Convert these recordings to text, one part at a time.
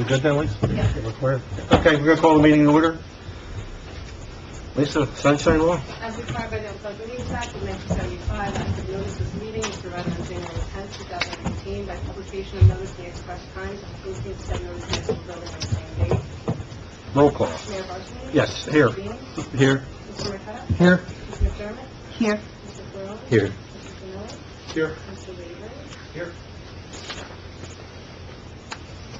We good then, Lisa? Yeah. Okay, we're going to call the meeting in order. Lisa, Sunshine Law? As required by the Open Meetings Act of 1975, active notice of this meeting was provided on January 10, 2018, by publication of notice in the Express Times and posting of said notice in the municipal building on the same date. Roll call. Mayor Barsney? Yes, here. Mr. Bean? Here. Mr. Marqueta? Here. Ms. McDermott? Here. Mr. Ferrari? Here. Mr. Canelli? Here. Mr. Weaver? Here.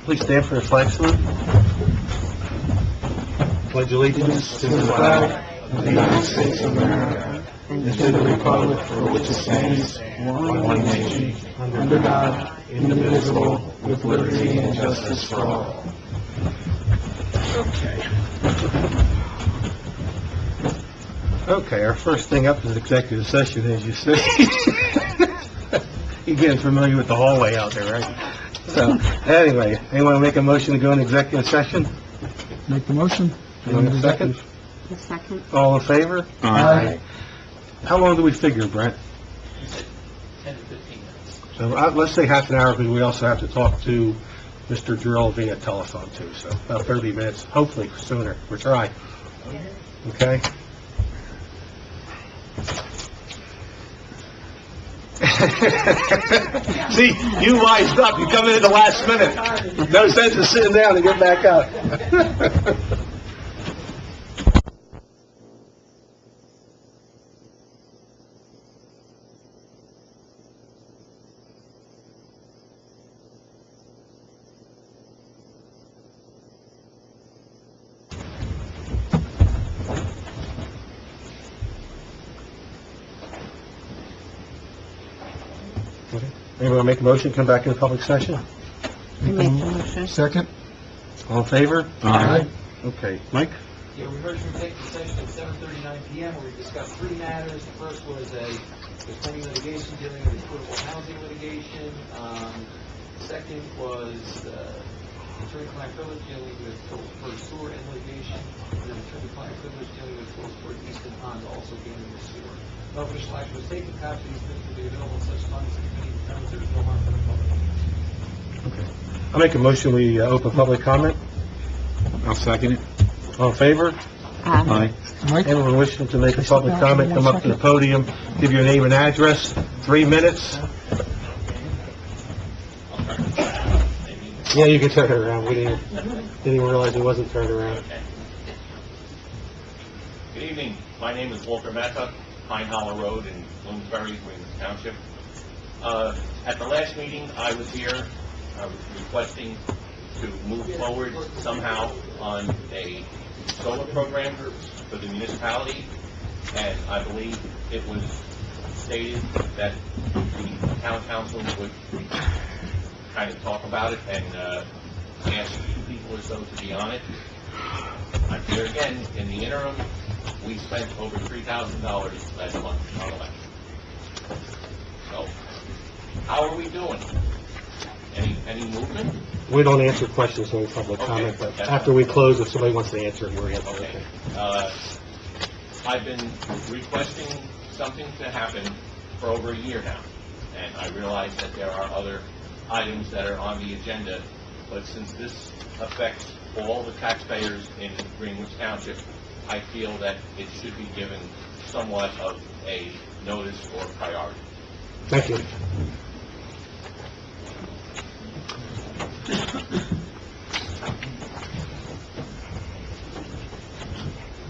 Please stand for the flag salute. Pledge allegiance to the flag of the United States of America and to the republic for which it stands, one nation, under God, indivisible, with liberty and justice for all. Okay, our first thing up is executive session, as you say. You're getting familiar with the hallway out there, right? So, anyway, anyone make a motion to go in executive session? Make the motion. Anyone a second? A second. All in favor? Aye. How long do we figure, Brent? 10 to 15 minutes. So, let's say half an hour, because we also have to talk to Mr. Drill via telephone, too, so about 30 minutes, hopefully sooner. We'll try. Okay? See, you wised up. You come in at the last minute. No sense of sitting down and get back up. Anyone make a motion, come back in public session? I make the motion. Second? All in favor? Aye. Okay, Mike? Yeah, we heard from executive session at 7:39 p.m. where we discussed three matters. The first was a pending litigation dealing with affordable housing litigation. Second was attorney-client privilege dealing with total first sewer and litigation. And then attorney-client privilege dealing with total for Easton Pond, also dealing with sewer. No official action was taken. Copies of these minutes will be available in such funds as the committee determines there is no harm for the public. Okay. I'll make a motion, we open public comment. I'll second it. All in favor? Aye. Mike? Anyone wishing to make a public comment, come up to the podium, give your name and address, 3 minutes. Yeah, you can turn it around. We didn't even realize it wasn't turned around. Good evening. My name is Walter Mata, Pine Hollow Road in Bloomsbury, Township. At the last meeting, I was here. I was requesting to move forward somehow on a solar program for the municipality, and I believe it was stated that the town council would kind of talk about it and ask 2 people or so to be on it. I'm here again. In the interim, we spent over $3,000 last month on elections. So, how are we doing? Any movement? We don't answer questions during public Okay. comment, but after we close, if somebody wants to answer it, we'll answer it. Okay. I've been requesting something to happen for over a year now, and I realize that there are other items that are on the agenda, but since this affects all the taxpayers in Greenwich Township, I feel that it should be given somewhat of a notice or priority. Thank you.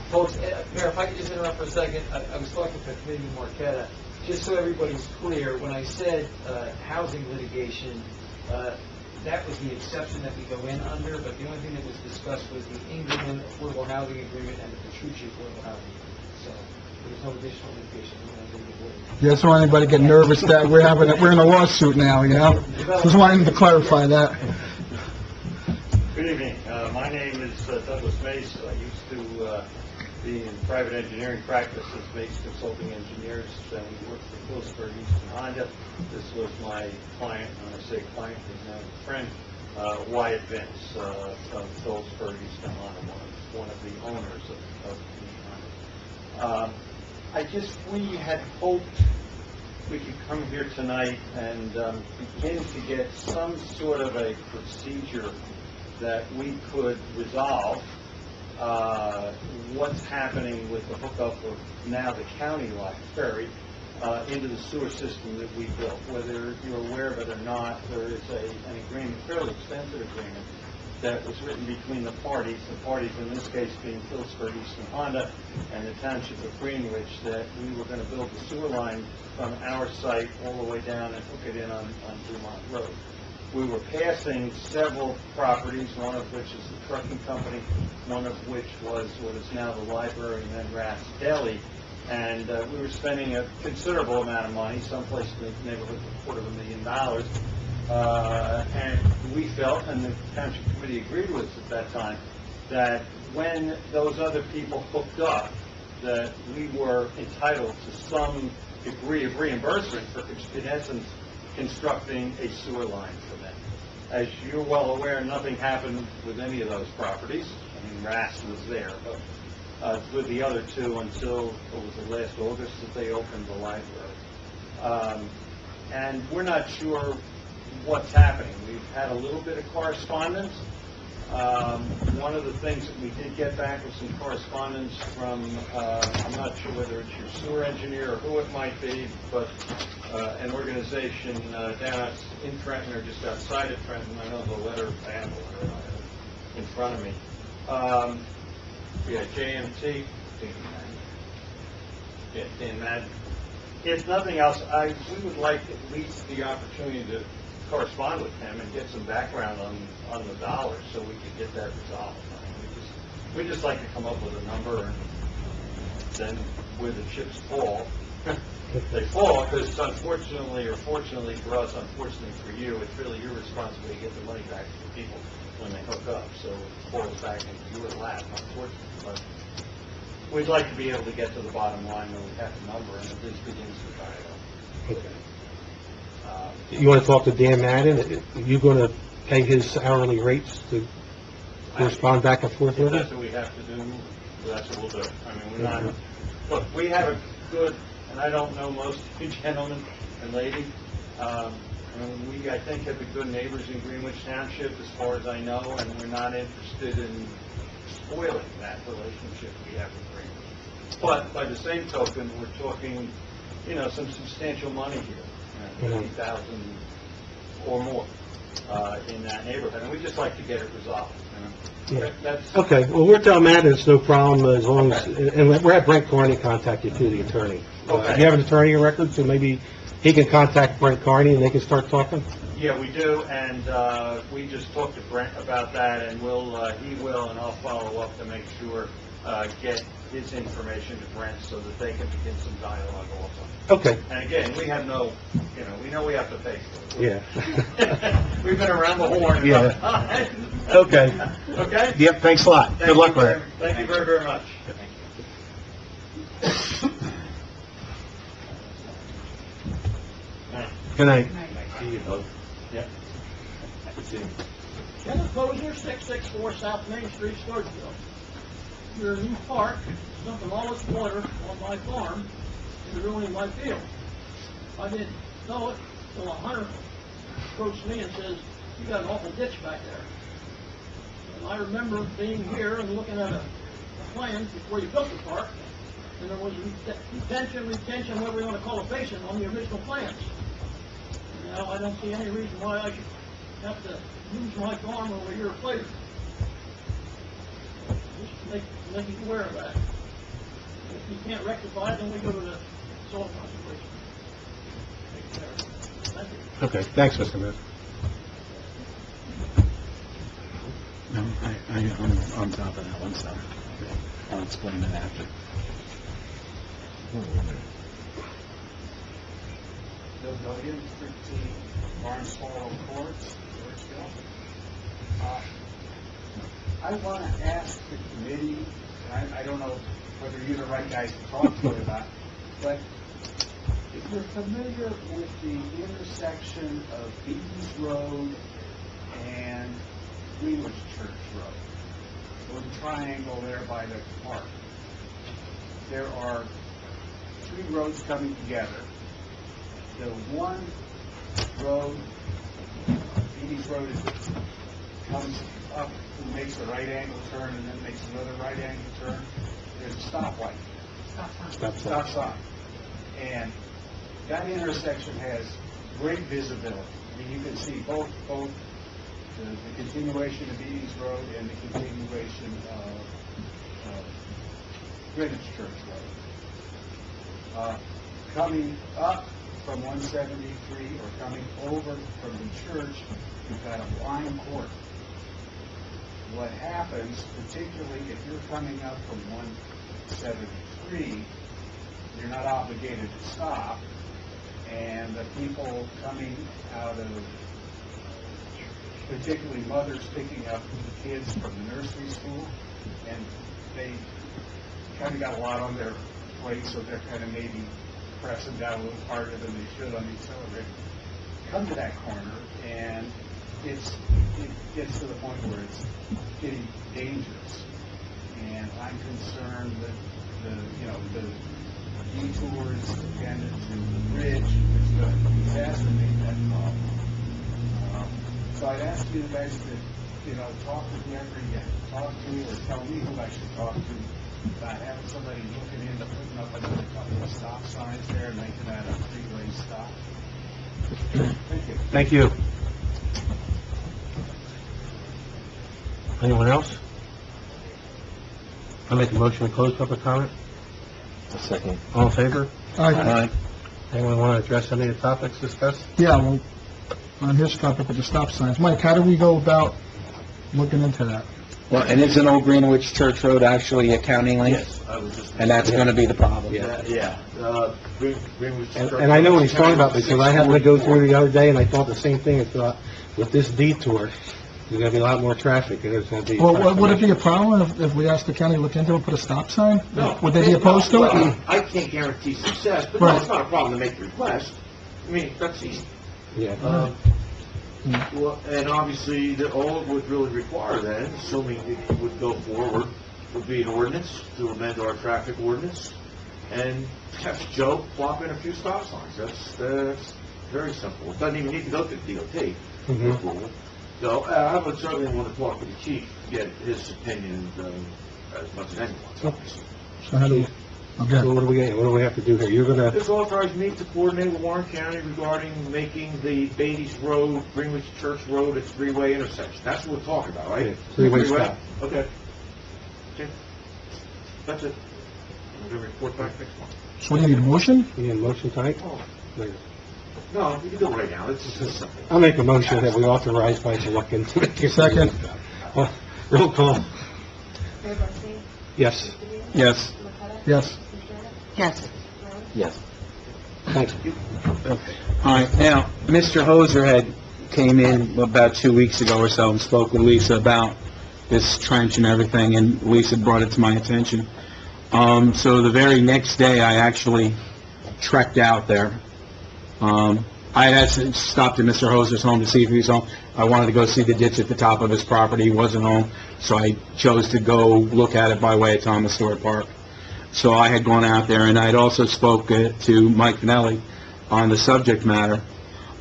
Folks, Mayor, if I could just interrupt for a second. I was talking to Committee Marqueta. Just so everybody's clear, when I said housing litigation, that was the exception that we go in under, but the only thing that was discussed was the England Affordable Housing Agreement and the Petrucci Affordable Housing Agreement. So there was no additional litigation. Just want anybody to get nervous that we're in a lawsuit now, you know? Just wanting to clarify that. Good evening. My name is Douglas Mace. I used to be in private engineering practice as Mace Consulting Engineers. Then we worked for Phillipsburg Easton Honda. This was my client, when I say client, he's now a friend, Wyatt Vince from Phillipsburg Easton Honda, one of the owners of the Honda. We had hoped we could come here tonight and begin to get some sort of a procedure that we could resolve what's happening with the hookup of now the county line ferry into the sewer system that we built. Whether you're aware of it or not, there is an agreement, fairly extensive agreement, that was written between the parties in this case being Phillipsburg Eastern Honda and the Township of Greenwich, that we were going to build the sewer line from our site all the way down and hook it in on Dumont Road. We were passing several properties, one of which is the trucking company, one of which was what is now the library and then Rath's Deli, and we were spending a considerable amount of money, someplace in the neighborhood of $250,000, and we felt, and the Township Committee agreed with us at that time, that when those other people hooked up, that we were entitled to some degree of reimbursement for, in essence, constructing a sewer line for them. As you're well aware, nothing happened with any of those properties. I mean, Rath's was there, but with the other two until, what was it, last August that they opened the library. And we're not sure what's happening. We've had a little bit of correspondence. One of the things that we did get back was some correspondence from, I'm not sure whether it's your sewer engineer or who it might be, but an organization down in Trenton or just outside of Trenton. I know the letter, I have the letter in front of me. Yeah, JMT. Yeah, Dan Madden. If nothing else, we would like at least the opportunity to correspond with him and get some background on the dollars so we could get that resolved. We just like to come up with a number, and then where the chips fall, they fall, because unfortunately, or fortunately for us, unfortunately for you, it's really your responsibility to get the money back to the people when they hook up. So it falls back into your lap, unfortunately. But we'd like to be able to get to the bottom line where we have the number and at least begins the dialogue. Okay. You want to talk to Dan Madden? Are you going to pay his hourly rates to correspond back and forth If with that's him? what we have to do, that's what we'll do. I mean, we're not, look, we have a good, and I don't know most of you gentlemen and ladies, and we, I think, have a good neighbors in Greenwich Township as far as I know, and we're not interested in spoiling that relationship we have with Greenwich. But by the same token, we're talking, you know, some substantial money here. $50,000 or more in that neighborhood, and we just like to get it resolved. You know? Yeah. That's Okay, well, we're telling Madden it's no problem as long as, and we're at Brent Carney contact you too, the attorney. Okay. Do you have an attorney in record, so maybe he can contact Brent Carney and they can start talking? Yeah, we do, and we just talked to Brent about that, and he will, and I'll follow up to make sure, get his information to Brent so that they can begin some dialogue also. Okay. And again, we have no, you know, we know we have to pay for it. Yeah. We've been around the horn. Yeah. Okay. Okay? Yep, thanks a lot. Good luck with it. Thank you very, very much. Good night. Yeah. Kenneth Poser, 664 South Main Street, Sturgeville. Your new park is dumping all its water on my farm and ruining my field. I didn't know it until a hunter approached me and says, "You got an awful ditch back there." And I remember being here and looking at a plan before you built the park, and there was retention, whatever you want to call a basin on the original plans. Now, I don't see any reason why I should have to lose my farm over a year later. Just make you aware of that. If you can't rectify it, then we go to the soil conservation. Take care of it. Thank you. Okay, thanks, Mr. Smith. No, I'm on top of that one, so I'll explain it after. Bill Williams, 13 Barnsboro Court, Georgeville. I want to ask the committee, and I don't know whether you're the right guys to talk to or not, but if you're familiar with the intersection of Beatty's Road and Greenwich Church Road, or the triangle there by the park, there are three roads coming together. The one road, Beatty's Road, is comes up, who makes a right angle turn and then makes another right angle turn, there's a stoplight. Stop sign. And that intersection has great visibility. I mean, you can see both the continuation of Edie's Road and the continuation of Greenwich Church Road. Coming up from 173 or coming over from the church, you've got a blind corner. What happens, particularly if you're coming up from 173, you're not obligated to stop, and the people coming out of, particularly mothers picking up the kids from the nursery school, and they kind of got a lot on their plate, so they're kind of maybe pressing down a little harder than they should on the accelerator. Come to that corner, and it gets to the point where it's getting dangerous, and I'm concerned that the detours and the bridge is going to exacerbate that problem. So I'd ask you guys to, talk with whoever you talk to, or tell me who I should talk to about having somebody looking into putting up another couple of stop signs there and making that a three-way stop. Thank you. Thank you. Anyone else? I make a motion to close public comment. A second. All in favor? Aye. Anyone want to address any of the topics discussed? Yeah, well, on his topic with the stop signs, Mike, how do we go about looking into that? Well, and isn't Old Greenwich Church Road actually a county lane? Yes, I was just... And that's going to be the problem? Yeah. Greenwich Church... And I know what he's talking about, because I happened to go through the other day, and I thought the same thing. I thought, with this detour, there's going to be a lot more traffic, and there's going to be... Well, would it be a problem if we asked the county to look into it and put a stop sign? No. Would they be opposed to it? I can't guarantee success, but Right. no, it's not a problem to make the request. I mean, that's easy. Yeah. Well, and obviously, all it would really require then, assuming it would go forward, would be an ordinance to amend our traffic ordinance, and have Joe plop in a few stop signs. That's very simple. It doesn't even need to go to the DOT. Mhm. So I would certainly want to talk to the chief, get his opinion as much as anyone's, obviously. So how do we, So okay. what do we have to do here? You're going to... This authorized me to coordinate with Warren County regarding making the Beatty's Road, Greenwich Church Road a three-way intersection. That's what we're talking about, right? Yeah, three-way stop. Okay. That's it. I'm going to report back next month. So we need a motion? You need a motion tonight? Later. No, you can do it right now. It's just simple. I'll make a motion that we authorize Mike to look into it. Second. Roll call. Mayor Barsney? Yes. Yes. Yes. Yes. Yes. Thank you. All right, now, Mr. Hoser came in about 2 weeks ago or so and spoke with Lisa about this trench and everything, and Lisa brought it to my attention. So the very next day, I actually trekked out there. I had stopped at Mr. Hoser's home to see if he was home. I wanted to go see the ditch at the top of his property. He wasn't home, so I chose to go look at it by way of Thomas Stewart Park. So I had gone out there, and I had also spoke to Mike Finelli on the subject matter,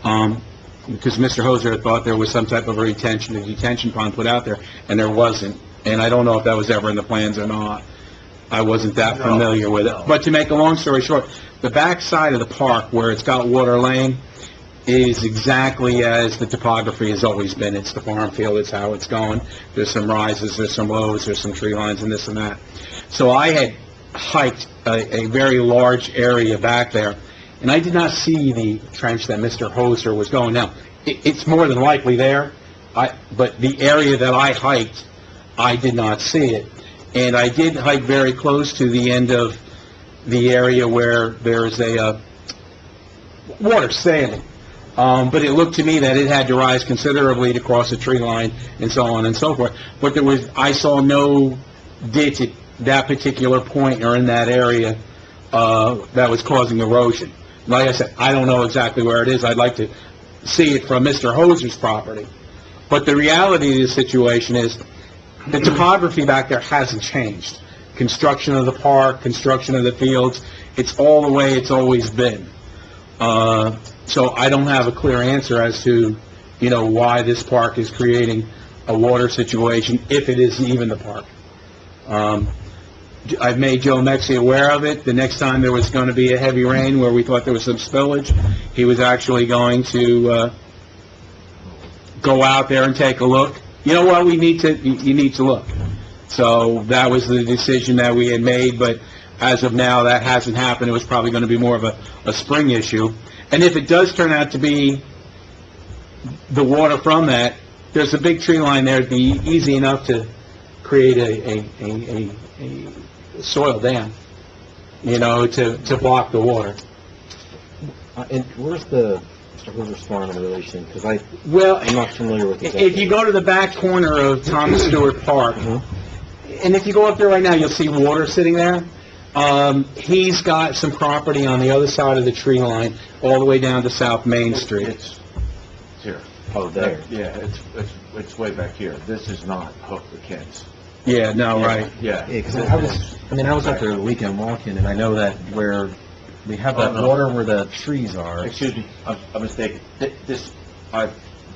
because Mr. Hoser had thought there was some type of a detention pond put out there, and there wasn't. And I don't know if that was ever in the plans or not. I wasn't that familiar with it. But to make a long story short, the back side of the park where it's got water lane is exactly as the topography has always been. It's the farm field, it's how it's going. There's some rises, there's some lows, there's some tree lines and this and that. So I had hiked a very large area back there, and I did not see the trench that Mr. Hoser was going. Now, it's more than likely there, but the area that I hiked, I did not see it. And I did hike very close to the end of the area where there's a water standing. But it looked to me that it had to rise considerably to cross a tree line and so on and so forth. But I saw no ditch at that particular point or in that area that was causing erosion. Like I said, I don't know exactly where it is. I'd like to see it from Mr. Hoser's property. But the reality of the situation is the topography back there hasn't changed. Construction of the park, construction of the fields, it's all the way it's always been. So I don't have a clear answer as to, why this park is creating a water situation, if it isn't even the park. I've made Joe Mexi aware of it. The next time there was going to be a heavy rain where we thought there was some spillage, he was actually going to go out there and take a look. You know what, you need to look. So that was the decision that we had made, but as of now, that hasn't happened. It was probably going to be more of a spring issue. And if it does turn out to be the water from that, there's a big tree line there. It'd be easy enough to create a soil dam, to block the water. And where's the Rivers Farm in relation? Because Well, I'm not familiar with it. if you go to the back corner of Thomas Stewart Park, and if you go up there right now, you'll see water sitting there. He's got some property on the other side of the tree line, all the way down to South Main Street. It's here. Oh, there. Yeah, it's way back here. This is not Hook the Kids. Yeah, no, right. Yeah. Because I was out there the weekend walking, and I know that where we have that Oh, no. water where the trees are. Excuse me, I'm mistaken. This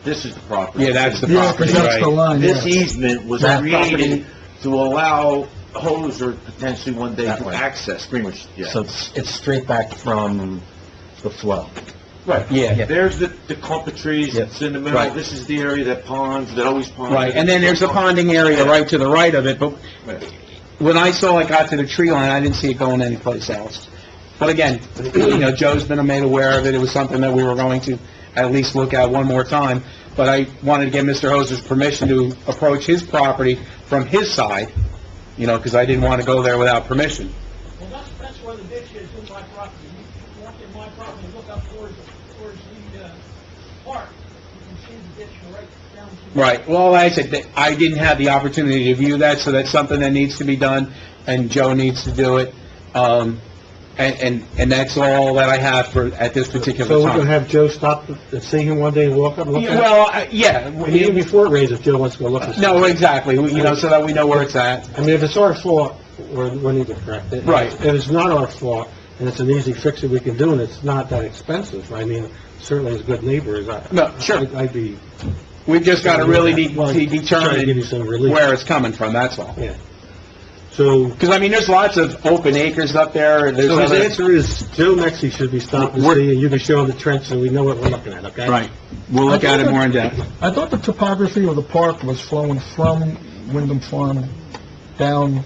is the property. Yeah, that's the Yeah, property, because that's the right. line, This yeah. easement was That created property- to allow Hoser potentially one day That to way. access pretty much. Yeah. So it's straight back from the flow. Right. Yeah. There's the clump of trees. Yep. It's in the middle. Right. This is the area that always ponds. Right, and then there's a ponding area right to the right of it, but when I saw it got to the tree line, I didn't see it going anyplace else. But again, Joe's been made aware of it. It was something that we were going to at least look at one more time. But I wanted to get Mr. Hoser's permission to approach his property from his side, because I didn't want to go there without permission. Well, that's where the ditch is in my property. You walk in my property, look up towards the park, you can see the ditch right down to... Right, well, like I said, I didn't have the opportunity to view that, so that's something that needs to be done, and Joe needs to do it. And that's all that I have at this particular So we're going to time. have Joe stop and see him one day and walk up and look at it? Well, yeah. And even before it rains, if Joe wants to go look at it. No, exactly, so that we know where it's at. I mean, if it's our fault, we need to correct it. Right. If it's not our fault, and it's an easy fix that we can do, and it's not that expensive, I mean, certainly as good neighbors, No, sure. I'd be, We've just got to really Well, try to determine give you some relief. where it's coming from, that's all. yeah. So, Because, there's lots of open acres up there. There's so his other- answer is, Joe Mexi should be stopping to see, and you can show him the trench, so we know what we're looking at, okay? Right. We'll look at it more in depth. I thought the topography of the park was flowing from Wyndham Farm down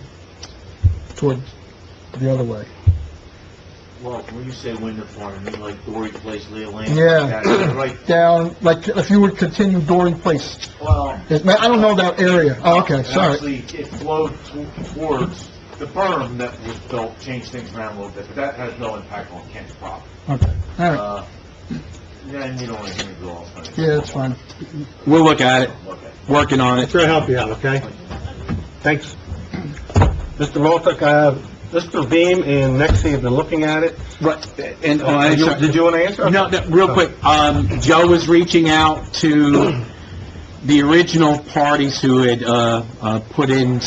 toward the other way. Well, when you say Wyndham Farm, you mean like Dory Place, Leah Lane? Yeah. Right. Down, like, if you would continue Dory Place. Well, I don't know that area. Oh, okay, sorry. actually, it flowed towards the berm that was built, changed things around a little bit, but that has no impact on Kent's property. Okay, all right. Then you don't want to hear me go off on it. Yeah, that's fine. We'll look at it, Okay. working on I'll it. try to help you out, okay? Thanks. Mr. Maltuk, Mr. Beam and Mexi have been looking at it. Right, and, Did you want to answer? No, real quick, Joe was reaching out to the original parties who had, put in,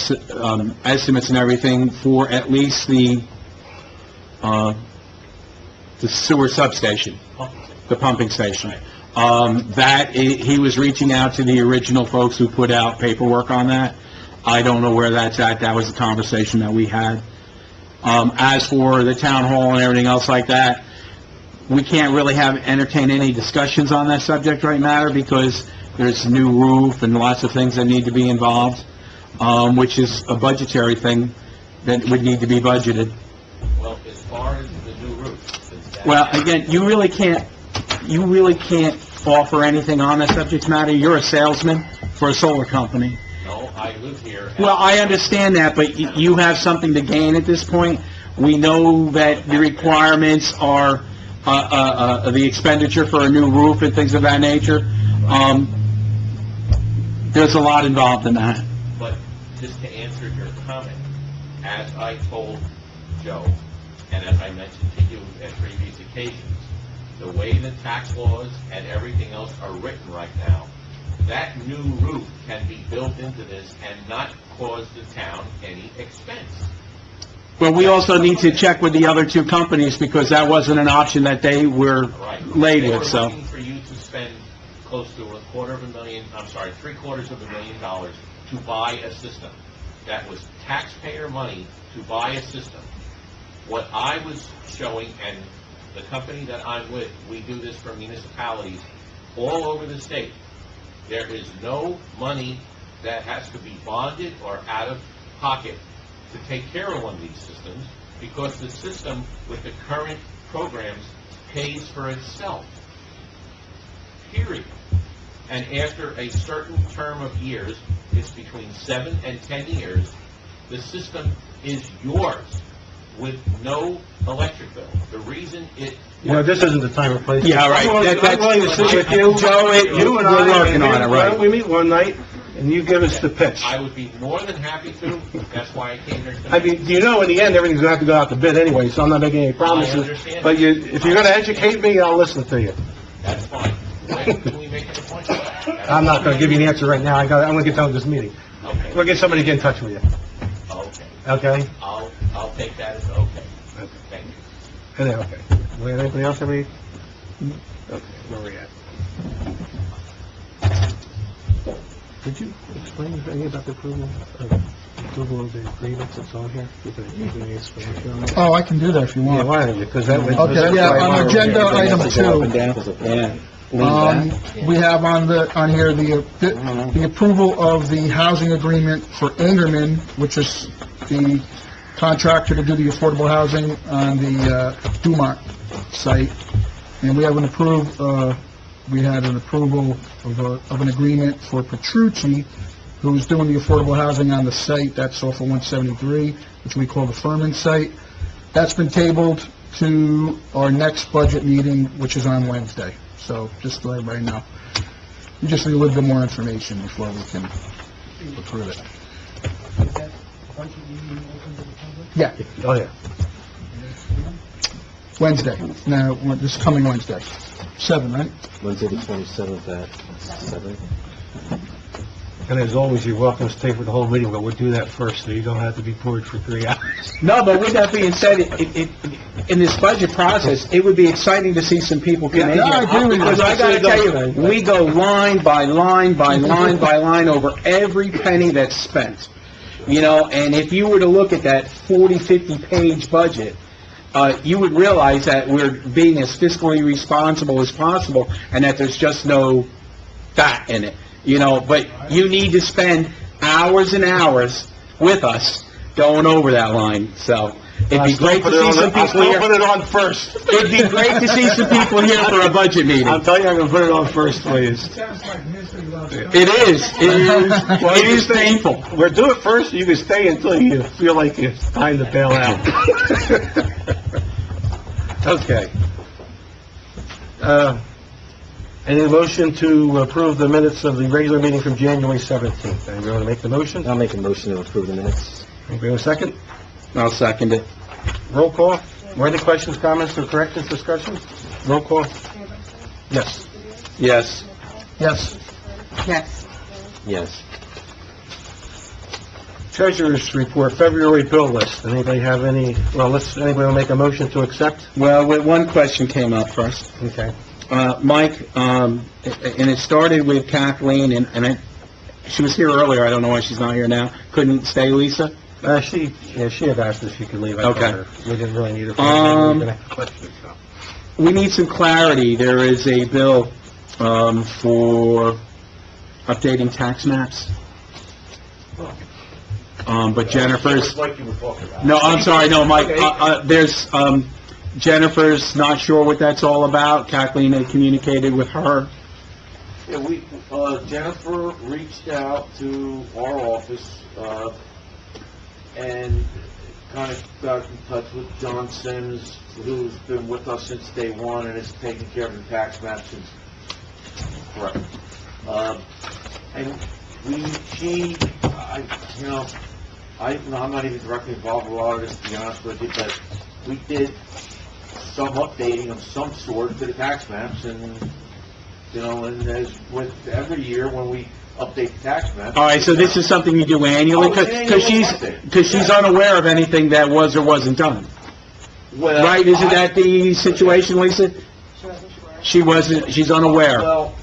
estimates and everything for at least the sewer substation, the pumping station. He was reaching out to the original folks who put out paperwork on that. I don't know where that's at. That was a conversation that we had. As for the town hall and everything else like that, we can't really entertain any discussions on that subject right now because there's a new roof and lots of things that need to be involved, which is a budgetary thing that would need to be budgeted. Well, as far as the new roof, is that... Well, again, you really can't offer anything on that subject matter. You're a salesman for a solar company. No, I live here. and- Well, I understand that, but you have something to gain at this point. We know that the requirements are, the expenditure for a new roof and things of that nature. There's a lot involved in that. But just to answer your comment, as I told Joe, and as I mentioned to you at previous occasions, the way the tax laws and everything else are written right now, that new roof can be built into this and not cause the town any expense. But we also need to check with the other two companies because that wasn't an option that they were Right. laid They with, were so. looking for you to spend close to $750,000 to buy a system. That was taxpayer money to buy a system. What I was showing, and the company that I'm with, we do this for municipalities all over the state. There is no money that has to be bonded or out of pocket to take care of one of these systems, because the system with the current programs pays for itself. Period. And after a certain term of years, it's between 7 and 10 years, the system is yours with no electric bill. The reason it... This isn't the time or place. Yeah, right. I'm willing to sit with you. Joe, You and we're I, working on it, right. we meet one night, and you give us the pitch. I would be more than happy to. That's why I came here tonight. I mean, you know, in the end, everything's going to have to go out to bid anyway, so I'm not making any promises. understand. But if you're going to educate me, I'll listen to you. That's fine. When can we make an appointment? I'm not going to give you an answer right now. I'm going to get done with this meeting. Okay. We'll get somebody to get in touch with you. Okay. Okay? I'll take that as okay. Thank you. And then, okay. Well, anybody else have any? Okay, where are we at? Did you explain anything about the approval of the agreements that's on here? You can give me an explanation on that? Oh, I can do that if you Yeah, want. why don't you? Because that would... Okay, yeah, on agenda item 2. Yeah. We have on here the approval of the housing agreement for Ingerman, which is the contractor to do the affordable housing on the Dumont site. And we have we had an approval of an agreement for Petrucci, who's doing the affordable housing on the site. That's off of 173, which we call the Furman site. That's been tabled to our next budget meeting, which is on Wednesday. So, just to let everybody know. We just need a little bit more information before we can approve it. Yeah, Oh, yeah. Wednesday. Now, this coming Wednesday. 7, right? Wednesday the 27th at 7. And as always, you're welcome to stay for the whole meeting, but we'll do that first, so you don't have to be bored for 3 hours. No, but with that being said, in this budget process, it would be exciting to see some people come in here. Yeah, I agree with you. Because I gotta tell you, we go line by line by line by line over every penny that's spent. You know, and if you were to look at that 40, 50-page budget, you would realize that we're being as fiscally responsible as possible, and that there's just no fat in it. You know, but you need to spend hours and hours with us going over that line, so it'd be great to see some people here. I'll put it on first. It'd be great to see some people here for a budget meeting. I'm telling you, I'm going to put it on first, please. It is painful. We'll do it first, you can stay until you feel like it's time to bail out. Okay. Any motion to approve the minutes of the regular meeting from January 17th? Anybody want to make the motion? I'll make a motion to approve the minutes. Anybody want a second? I'll second it. Roll call. Were any questions, comments, or corrections, discussion? Roll call. Yes. Yes. Yes. Yes. Yes. Treasurer's report, February bill list. Anybody have any, anybody want to make a motion to accept? Well, one question came up first. Okay. Mike, and it started with Kathleen, and she was here earlier, I don't know why she's not here now. Couldn't stay, Lisa? She had asked if she could leave. I told Okay. her we didn't really need her. We need some clarity. There is a bill, for updating tax maps. But Jennifer's... Like you were talking about. No, I'm sorry, no, Mike, there's, Jennifer's not sure what that's all about. Kathleen had communicated with her. Yeah, Jennifer reached out to our office, and kind of got in touch with John Sims, who's been with us since day one and has taken care of the tax map since, correct. And I'm not even directly involved with a lot of this, to be honest with you, but we did some updating of some sort to the tax maps, and, and as with every year when we update the tax map. All right, so this is something you do annually? Oh, Because she's unaware of anything that was or wasn't done. Well, Right, isn't that the situation, Lisa? She wasn't sure. She's unaware. Well,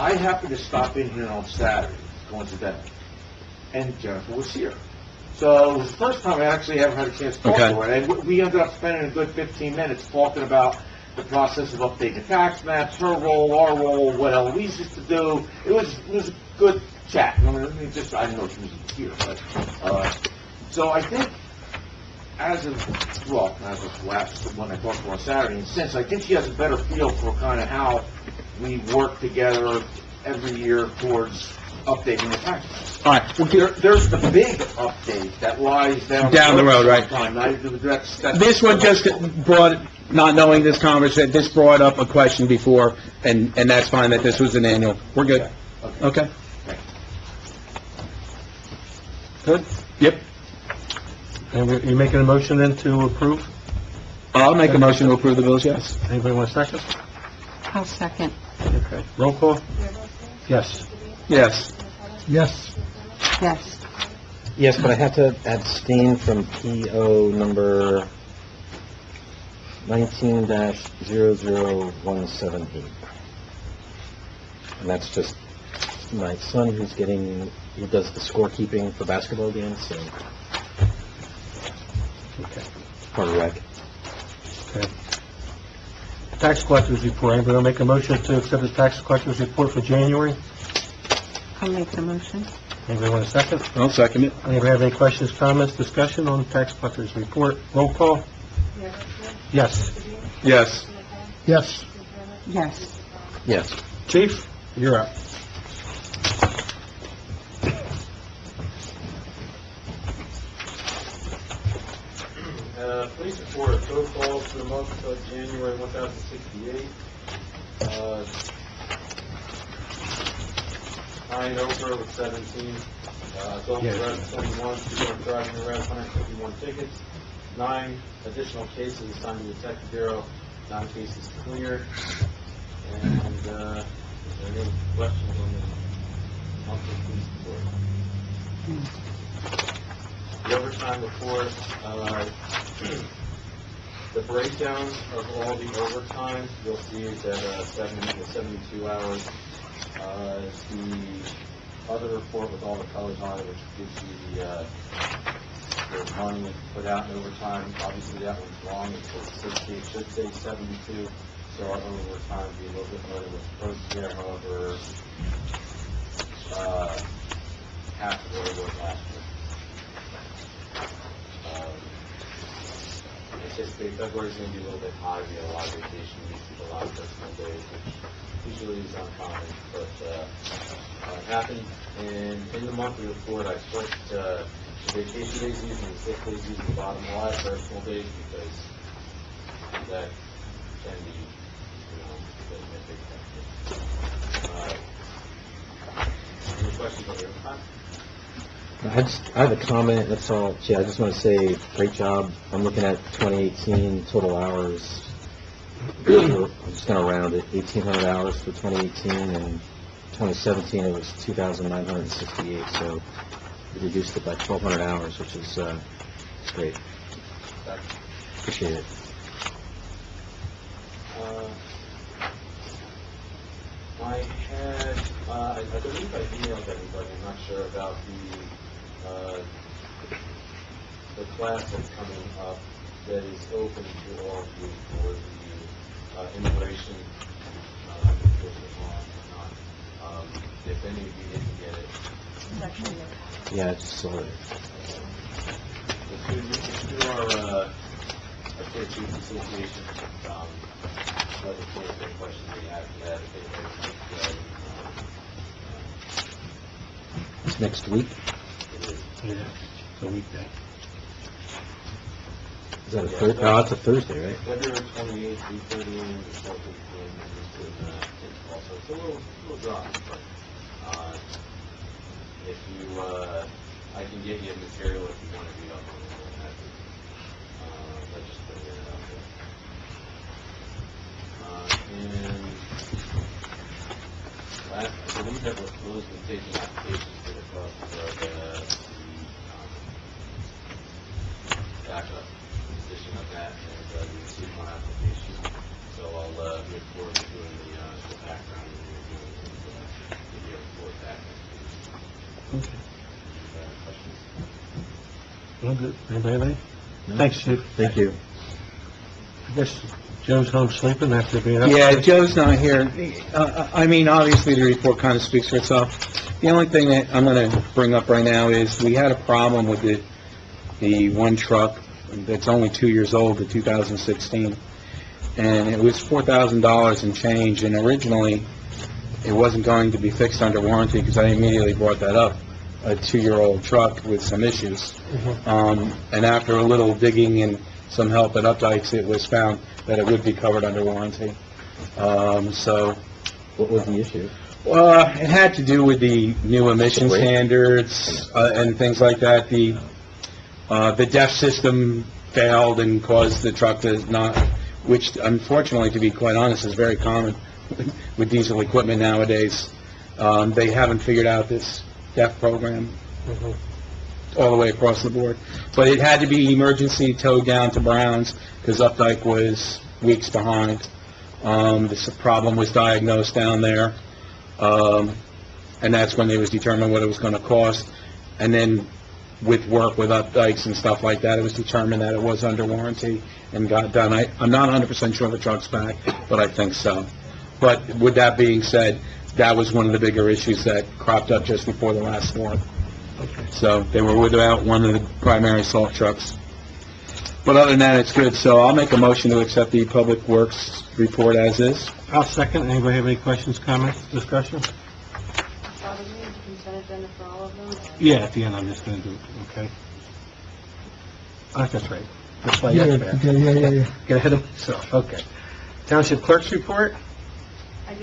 I happened to stop in here on Saturday, coincidentally, and Jennifer was here. So it was the first time I actually ever had a chance to talk to her, and we ended up spending a good 15 minutes talking about the process of updating the tax maps, her role, our role, what Eloise used to do. It was a good chat. I mean, I didn't know she was here, but, so I think as of last, when I talked to her on Saturday, and since, I think she has a better feel for kind of how we work together every year towards updating the tax maps. All right. There's the big update that lies down the road, right? That's This one just brought, not knowing this conversation, this brought up a question before, and that's fine that this was an annual. We're good. Okay. Good? Yep. And you making a motion then to approve? I'll make a motion to approve the bills, yes. Anybody want a second? I'll second. Okay. Roll call? Yes. Yes. Yes. Yes. Yes, but I have to abstain from PO number 19-00178. And that's just my son who does the scorekeeping for basketball games, so Okay. part of rec. Okay. Tax collector's report. Anybody want to make a motion to accept the tax collector's report for January? I'll make the motion. Anybody want a second? I'll second it. Anybody have any questions, comments, discussion on the tax collector's report? Roll call? Yes. Yes. Yes. Yes. Yes. Chief, you're up. Police report, total calls for the month of January, 1,068. Ryan Oprah with 17. Adult arrest 21. People driving arrest 151 tickets. 9 additional cases assigned to the Detective Bureau. 9 cases cleared. And is there any questions on the monthly police report? The overtime report, the breakdown of all the overtime, you'll see is at 72 hours. The other report with all the colors on it, which gives you the money put out in overtime. Obviously, that one's wrong. It says 60. It should say 72. So our overtime would be a little bit more than what's supposed to be there. However, half of what it was last year. I anticipate February is going to be a little bit high. We have a lot of vacation weeks, a lot of personal days, which usually is uncommon, but it happened. And in the monthly report, I put the vacation days using the sick days using the bottom line, personal days, because that can be, a big factor. Any questions on the overtime? I have a comment, that's all. Gee, I just want to say, great job. I'm looking at 2018 total hours. I'm just going to round it, 1,800 hours for 2018, and 2017 it was 2,968, so we reduced it by 1,200 hours, which is it's great. Appreciate it. I believe I emailed everybody. I'm not sure about the class that's coming up that is open to all of you for the immigration if any of you didn't get it. Yeah, I just saw it. Through our Court Chiefs Association, let us know if any questions we have for that. It's next week? Yeah, it's a weekday. Is that a Thursday? Oh, it's a Thursday, right? February 28th, 3:30 a.m. to 12:15 p.m. Also, it's a little dry, but if you, I can get you material if you want to be up on it. Let's just put it out there. And I believe that we're closed and taking applications for the club for the backup position of that, and we received one application. So I'll look forward to doing the background and reviewing for that. Well, good. Anybody have any? Thanks, Chief. Thank you. I guess Joe's home sleeping after being up. Yeah, Joe's not here. I mean, obviously, the report kind of speaks for itself. The only thing that I'm going to bring up right now is we had a problem with the one truck that's only 2 years old, the 2016, and it was $4,000 and change, and originally, it wasn't going to be fixed under warranty, because I immediately brought that up, a 2-year-old truck with some issues. And after a little digging and some help at Updike's, it was found that it would be covered under warranty. So, What was the issue? it had to do with the new emission Wait. standards, and things like that. The DEF system failed and caused the truck to not, which unfortunately, to be quite honest, is very common with diesel equipment nowadays. They haven't figured out this DEF program all the way across the board. But it had to be emergency towed down to Brown's, because Updike was weeks behind. This problem was diagnosed down there, and that's when it was determined what it was going to cost. And then with work with Updikes and stuff like that, it was determined that it was under warranty and got done. I'm not 100% sure the truck's back, but I think so. But with that being said, that was one of the bigger issues that cropped up just before the last storm. So they were without one of the primary salt trucks. But other than that, it's good. So I'll make a motion to accept the Public Works report as is. I'll second. Anybody have any questions, comments, discussion? Probably consent agenda for all of them. Yeah, at the end, I'm just going to do it, okay? That's right. That's why Yeah, you're there. yeah. Get ahead of myself, okay. Township Clerk's report? I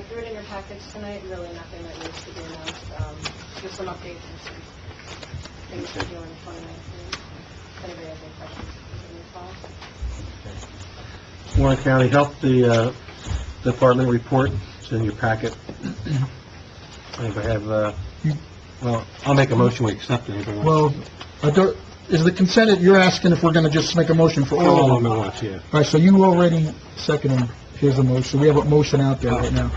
threw it in your package tonight, really nothing that needs to be announced, just some updates and some things to do in 2019. If anybody has any questions, give me a call. Warren County Health, the department report, it's in your packet. Anybody have, well, I'll make a motion, we accept it. Anybody Well, wants- is the consent, you're asking if we're going to just make a motion for all all of of them? them at once, yeah. All right, so you already seconded his motion. We have a motion out there right now.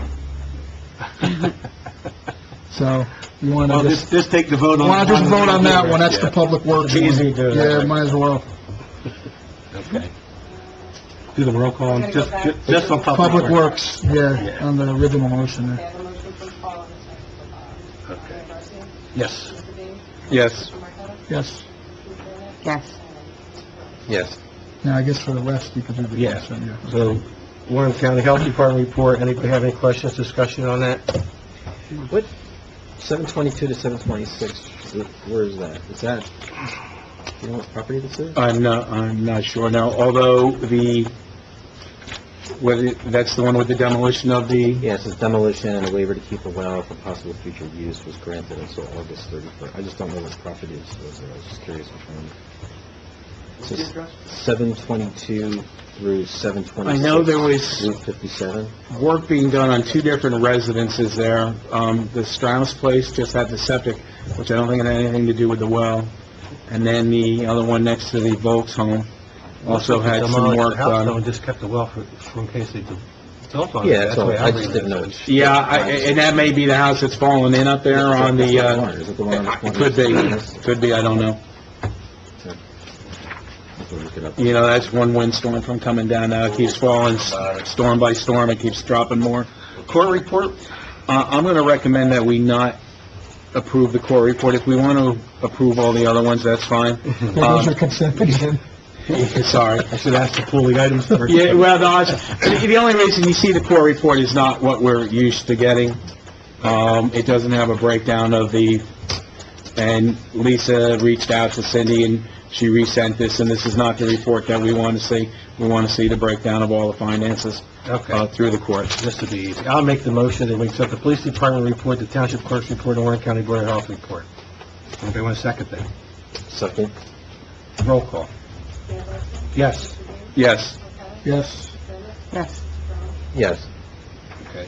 So, you want Well, to just... just take the vote on... Want to just vote on that one, that's the Yeah. Public Works one. Easy to do that, Yeah, right. might as well. Okay. Do the roll call, I'm gonna just, go back ju- just on to- Public Public Works, yeah, on the original motion Okay, I there. have a motion from Paul and a second from Bob. Okay. Mayor Garcia? Yes. Mr. Dean? Yes. Mr. Marqueta? Yes. Mr. Burnett? Yes. Yes. Now, I guess for the rest, you could do the Yeah. consent, yeah. So, Warren County Health Department report, anybody have any questions, discussion on that? What, 722 to 726, where is that? Is that, you know what property this is? I'm not sure now, although whether that's the one with the demolition of the... Yeah, it says demolition and a waiver to keep a well for possible future use was granted until August 31st. I just don't know what property this was, I was just curious which one. It says 722 through 726. I know there was Route 57. work being done on two different residences there. The Strauss place just had the septic, which I don't think had anything to do with the well. And then the other one next to the Volks home also had some work The house, though, done. and just kept the well for in case they built on it. Yeah, that's all, the way I read just it. didn't know. Yeah, and that may be the house that's fallen in up there on the, Is it the one on the corner? could be, I don't know. We'll look it up. You know, that's one windstorm from coming down now. It keeps falling storm by storm. It keeps dropping more. Court report? I'm going to recommend that we not approve the court report. If we want to approve all the other ones, that's fine. Those are consent again. Sorry. I should ask to pull the items first. Yeah, well, no, the only reason you see the court report is not what we're used to getting. It doesn't have a breakdown of and Lisa reached out to Cindy and she resent this, and this is not the report that we want to see. We want to see the breakdown of all the finances Okay. through the court. Just to be easy. I'll make the motion that we accept the police department report, the township clerk's report, and Warren County Board of Health report. Anybody want a second that? Second. Roll call. Mayor Garcia? Yes. Mr. Dean? Yes. Marqueta? Yes. Mr. Burnett? Yes. Yes. Okay.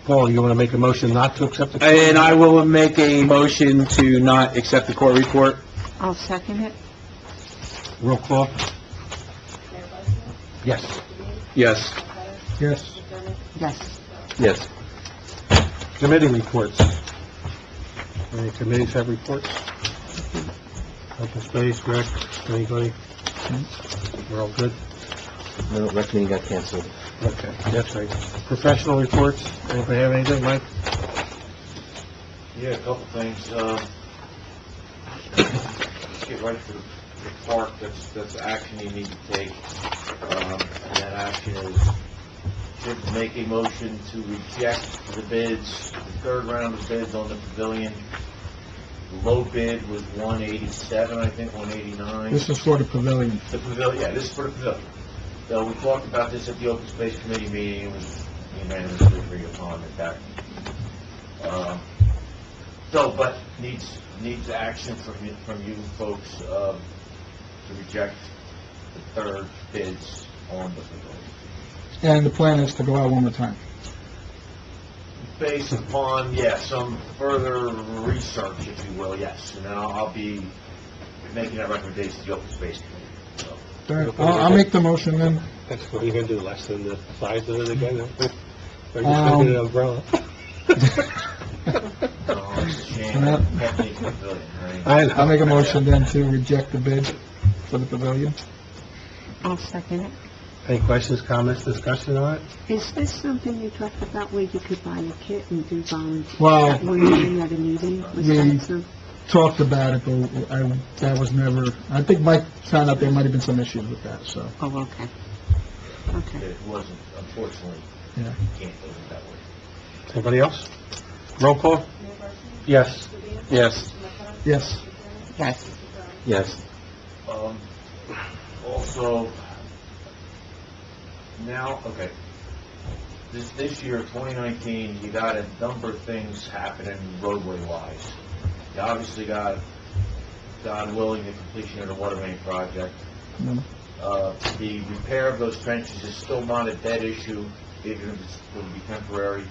Paul, you want to make a motion not to accept the... And I will make a motion to not accept the court report. I'll second it. Roll call? Mayor Garcia? Yes. Mr. Dean? Yes. Marqueta? Yes. Mr. Burnett? Yes. Yes. Committee reports. Any committees have reports? Open Space, Rec, anybody? We're all good? No, rec meeting got canceled. Okay, that's right. Professional reports, anybody have anything, Mike? Yeah, a couple things. Let's get right to the park. That's action you need to take. And that action is to make a motion to reject the bids, the third round of bids on the pavilion. The low bid was 187, I think, 189. This is for the pavilion. The pavilion, yeah, this is for the pavilion. So we talked about this at the Open Space Committee meeting. It was unanimously agreed upon at that. But needs action from you folks to reject the third bids on the pavilion. And the plan is to go out one more time. Based upon, some further research, if you will, yes. And then I'll be making that recommendation to the Open Space Committee. So. All right, I'll make the motion then. That's what you're gonna do, less than the size of it again? Or you just gonna get an umbrella? It's a shame. Can't make the pavilion, right? I'll make a motion then to reject the bid for the pavilion. I'll second it. Any questions, comments, discussion on it? Is this something you talked about where you could buy a kit and do volunteer? Well, Were you at a meeting? Was we that some? talked about it, but that was never, I think Mike found out there might have been some issues with that, so, Oh, okay. Okay. It wasn't, unfortunately, yeah. you can't do it that way. Anybody else? Roll call? Yes. Yes. Yes. Yes. Yes. Also, now, okay, this year, 2019, you got a number of things happening roadway-wise. You obviously got, God willing, the completion of the water main project. Mm. The repair of those trenches is still not a dead issue, even if it's going to be temporary.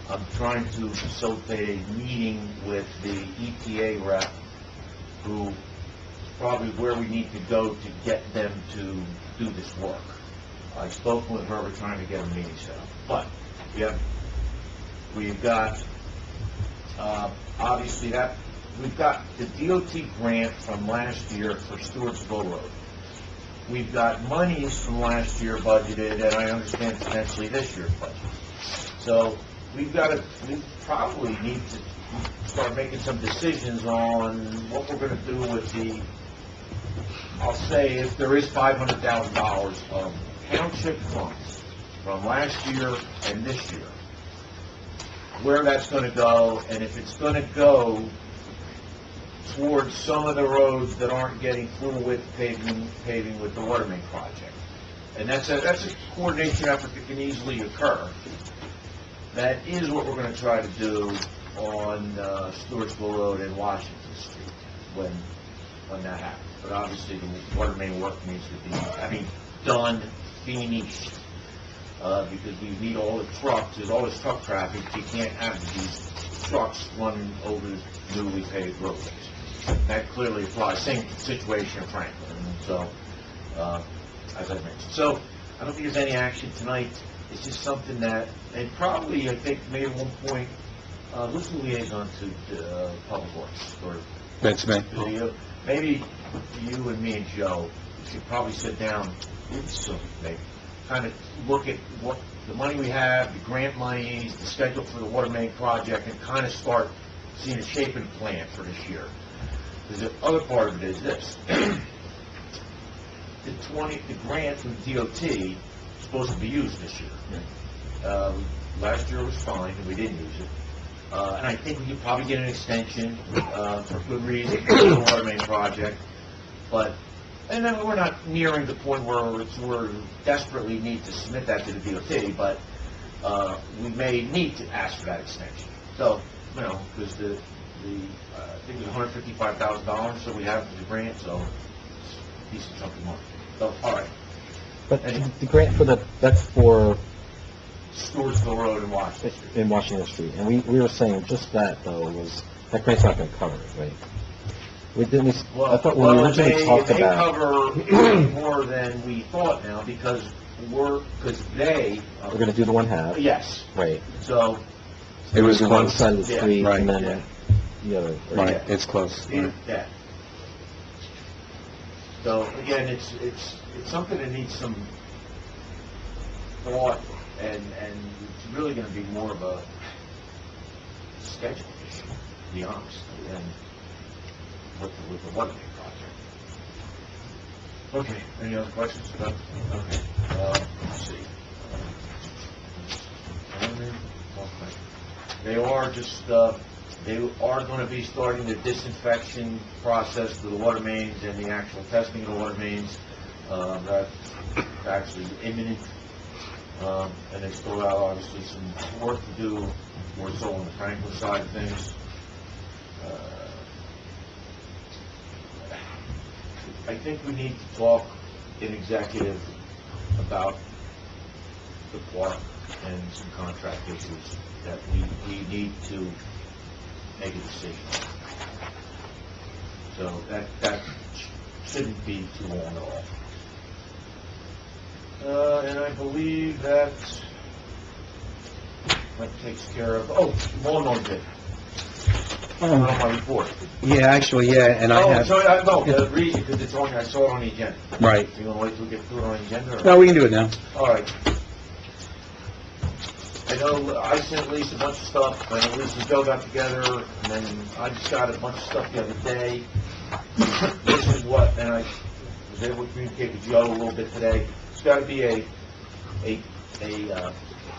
I'm trying to facilitate a meeting with the EPA rep, who is probably where we need to go to get them to do this work. I've spoken with her, we're trying to get a meeting set up. But we've got, obviously we've got the DOT grant from last year for Stewartsville Road. We've got monies from last year budgeted, and I understand potentially this year's budget. So we probably need to start making some decisions on what we're going to do with I'll say if there is $500,000 of township funds from last year and this year, where that's going to go, and if it's going to go towards some of the roads that aren't getting full width paving with the water main project. And that's a coordination effort that can easily occur. That is what we're going to try to do on Stewartsville Road and Washington Street when that happens. But obviously the water main work needs to be, done, finished, because we need all the trucks. There's all this truck traffic. You can't have these trucks running over the newly paved roadways. That clearly applies. Same situation in Franklin. So, as I mentioned. So, I don't think there's any action tonight. It's just something that, and probably, I think, maybe at one point, who's the liaison to Public Works? Or That's me. maybe you and me and Joe should probably sit down, maybe, kind of look at what the money we have, the grant monies, the schedule for the water main project, and kind of start seeing a shape and plan for this year. Because the other part of it is this. The grant from DOT is supposed to be used this year. Last year was fine, and we didn't use it. And I think we could probably get an extension for good reason for the water main project. And then we're not nearing the point where we're desperately need to submit that to the DOT, but we may need to ask for that extension. So, because I think it was $155,000 that we have for the grant, so it's a decent chunk of money. So, all right. But the grant that's for Stewartsville Road in Washington Street. And we were saying just that, though, that grant's not going to cover it, right? I thought when we originally talked about... They cover more than we thought now, because they... We're going to do the one half. Yes. Right. So... It was one side of the street, right. and then... Yeah, Right, it's close. Yeah. So, again, it's something that needs some thought, and it's really gonna be more of a schedule issue, to be honest, than with the water main project. Okay, any other questions? No? Okay, let's see. Okay. They are gonna be starting the disinfection process for the water mains and the actual testing of the water mains. That's actually imminent. And they still have obviously some work to do, more so on the Franklin side of things. I think we need to talk in executive about the park and some contract issues that we need to make a decision on. So that shouldn't be too long at all. And I believe that takes care of, lawnmower bid. On my report. Yeah, actually, yeah, and I have... No, the reason, because it's on, I saw it on the agenda. Right. You want to wait till we get through it on the agenda? Or? No, we can do it now. All right. I know I sent Lisa a bunch of stuff, I know Lisa and Joe got together, and then I just got a bunch of stuff the other day. This is what, and I was able to communicate with Joe a little bit today. It's got to be a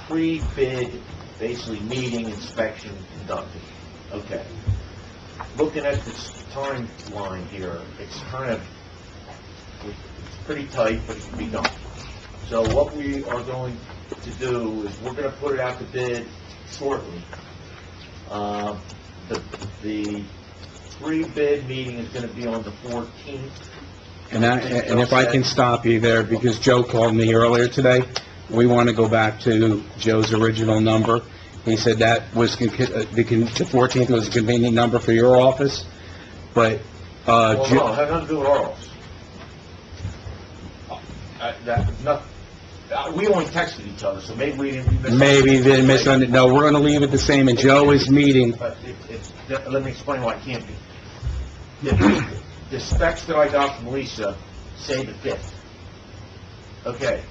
pre-bid, basically meeting inspection conducted. Okay. Looking at this timeline here, it's pretty tight, but it can be done. So what we are going to do is we're going to put it out to bid shortly. The pre-bid meeting is going to be on the 14th. And if I can stop you there, because Joe called me earlier today, we want to go back to Joe's original number. He said that was, the 14th was a convenient number for your office, but, Well, no, it had nothing to do with our office. We only texted each other, so maybe we didn't... Maybe they misunderstood. No, we're going to leave it the same, and Joe is meeting. But let me explain why it can't be. The specs that I got from Lisa say the 5th. Okay.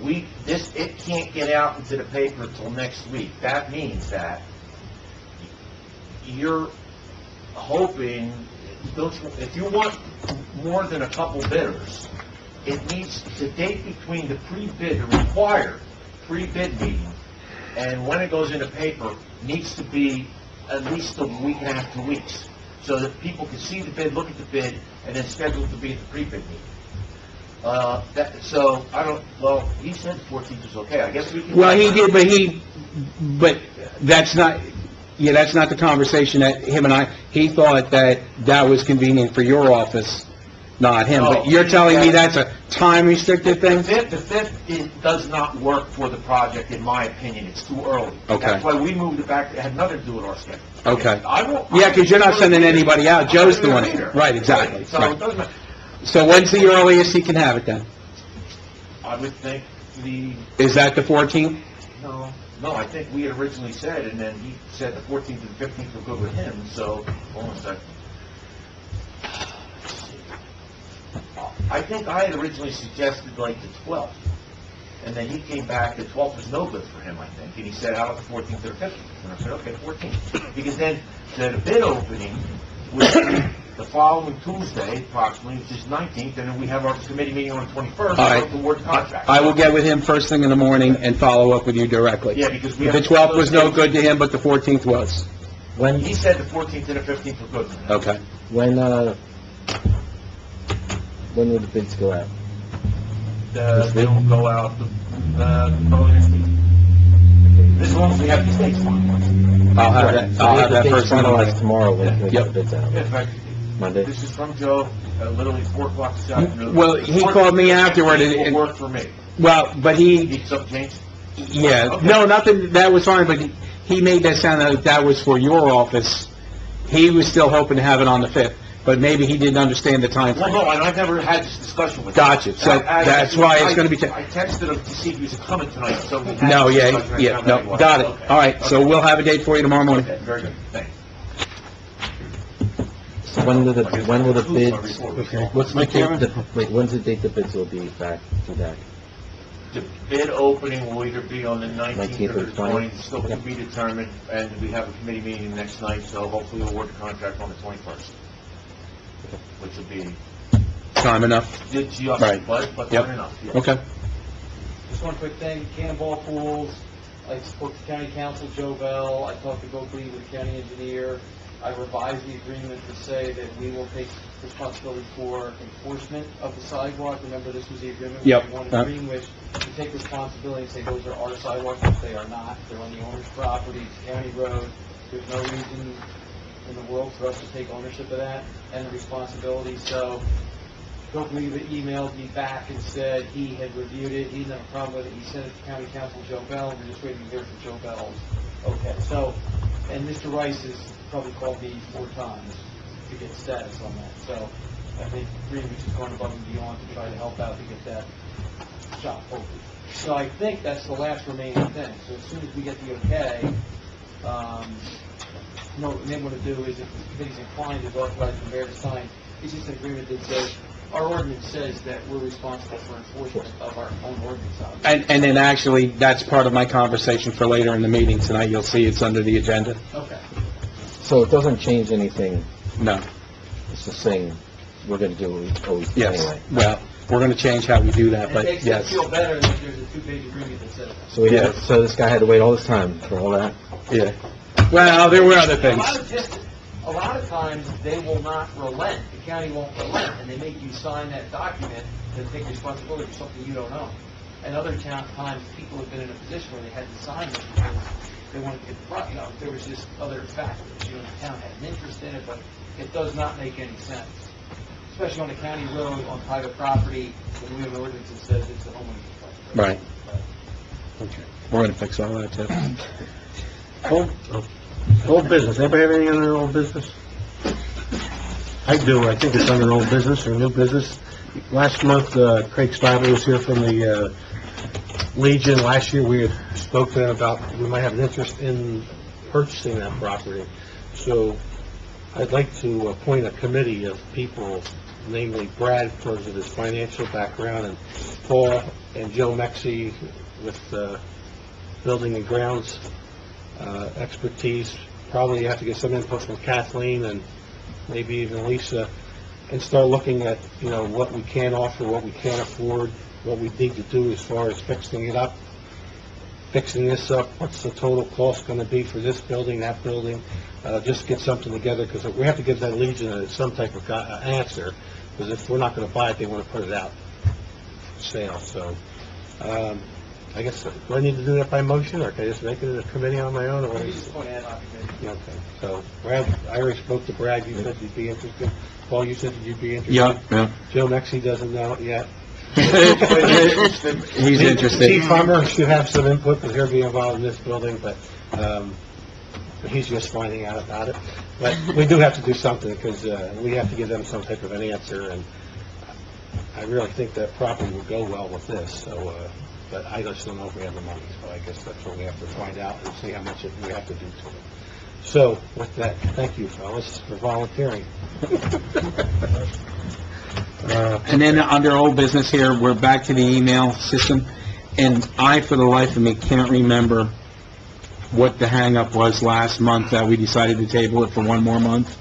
It can't get out into the paper until next week. That means that you're hoping, if you want more than a couple bidders, it needs, the date between the pre-bid, the required pre-bid meeting, and when it goes into paper, needs to be at least a week and a half, 2 weeks, so that people can see the bid, look at the bid, and then schedule to be at the pre-bid meeting. He said the 14th was okay, I guess we can... Well, he did, but that's not the conversation that him and he thought that was convenient for your office, not him. But you're telling me that's a time-restricted thing? The 5th does not work for the project, in my opinion. It's too early. Okay. That's why we moved it back. It had nothing to do with our schedule. Okay. Yeah, because you're not sending anybody out. Joe's doing it. Right, exactly. Right. So it doesn't matter. So when's the earliest he can have it then? I would think Is that the 14th? No, I think we had originally said, and then he said the 14th and 15th were good with him, so, hold on a second. I think I had originally suggested like the 12th, and then he came back, the 12th was no good for him, I think, and he said, how about the 14th or the 15th? And I said, okay, 14th. Because then the bid opening would be the following Tuesday, approximately, which is 19th, and then we have our committee meeting on the 21st, All right. to award the contract. I will get with him first thing in the morning and follow up with you directly. Yeah, because we The have... 12th was no good to him, but the 14th was. He said the 14th and the 15th were good for him. Okay. When will the bids go out? They don't go out probably next week. As long as we have these dates finalized. I'll have that first one. Finalized tomorrow when we Yep. get the bids out. In fact, Monday? this is from Joe, literally 4 o'clock this afternoon. Well, he called me afterward It and... will work for me. Well, but he... Need something changed? Yeah, Okay. no, nothing, that was fine, but he made that sound like that was for your office. He was still hoping to have it on the 5th, but maybe he didn't understand the time Well, frame. no, and I've never had this discussion with him. Gotcha, so that's why it's gonna be... I texted him to see if he was coming tonight, so we had No, this yeah, discussion. yeah, no, got it. Okay. All right, so we'll have a date for you tomorrow morning. Okay, very good, thanks. when will the bids, Okay. what's the date, wait, when's the date the bids will be back? The bid opening will either be on the 19th 19th or or the 20th. 20th, still to be determined, and we have a committee meeting next night, so hopefully we'll award the contract on the 21st, which will be Time enough? just, Right. but Yep. not enough. yeah. Okay. Just one quick thing, Cannonball Pools, I spoke to County Council Joe Bell, I talked to Bill Green with the county engineer. I revised the agreement to say that we will take responsibility for enforcement of the sidewalk. Remember, this was the agreement Yep. we wanted Greenwich to take responsibility and say those are our sidewalks, which they are not. They're on the owner's property, it's county road. There's no reason in the world for us to take ownership of that and the responsibility. So Bill Green emailed me back and said he had reviewed it, he didn't have a problem with it. He sent it to County Council Joe Bell, and we're just waiting to hear from Joe Bell. Okay, so, and Mr. Rice has probably called me 4 times to get status on that. So I think Greenwich is going above and beyond to try to help out to get that shop open. So I think that's the last remaining thing. So as soon as we get the okay, what they want to do is, if the committee's inclined, is authorize the mayor to sign. It's just an agreement that says, our ordinance says that we're responsible for enforcement of our own ordinance. And then actually, that's part of my conversation for later in the meeting tonight. You'll see it's under the agenda. Okay. So it doesn't change anything, No. it's just saying we're gonna do what we always do Yes. anyway. Well, we're going to change how we do that, And it but makes them yes. feel better that there's a 2-page agreement that says that. So we had, so this guy had to wait all this time for all that? Yeah. Well, there were other things. A lot of times, they will not relent, the county won't relent, and they make you sign that document and take responsibility for something you don't own. And other times, people have been in a position where they had to sign it because they wanted to get the product, there was just other factors, the town had an interest in it, but it does not make any sense. Especially on a county road, on private property, when we have an ordinance that says it's the homeowner's Right. right. Okay. We're going to fix all that, too. Old business, anybody have anything under old business? I do, I think it's under old business or new business. Last month, Craig Stiver was here from the Legion. Last year, we had spoke to them about, we might have an interest in purchasing that property. So I'd like to appoint a committee of people, namely Brad, because of his financial background, and Paul and Joe Mexi with building and grounds expertise. Probably have to get some input from Kathleen and maybe even Lisa, and start looking at, what we can offer, what we can't afford, what we need to do as far as fixing it up, fixing this up, what's the total cost going to be for this building, that building, just get something together, because we have to give that Legion some type of answer, because if we're not going to buy it, they want to put it out for sale. So, I guess, do I need to do that by motion, or can I just make it a committee on my own? Or what You is just want to add on committee. Okay, so Brad, I already spoke to Brad, you said you'd be interested. Paul, you said that you'd be interested. Yeah. Joe Mexi doesn't know it yet. He's interested. Steve Farmer should have some input, because he'll be involved in this building, but he's just finding out about it. But we do have to do something, because we have to give them some type of an answer, and I really think that property would go well with this, so, but I just don't know if we have the money, so I guess that's what we have to find out and see how much we have to do to it. So, with that, thank you, fellas, for volunteering. And then under old business here, we're back to the email system, and I, for the life of me, can't remember what the hang-up was last month that we decided to table it for one more month.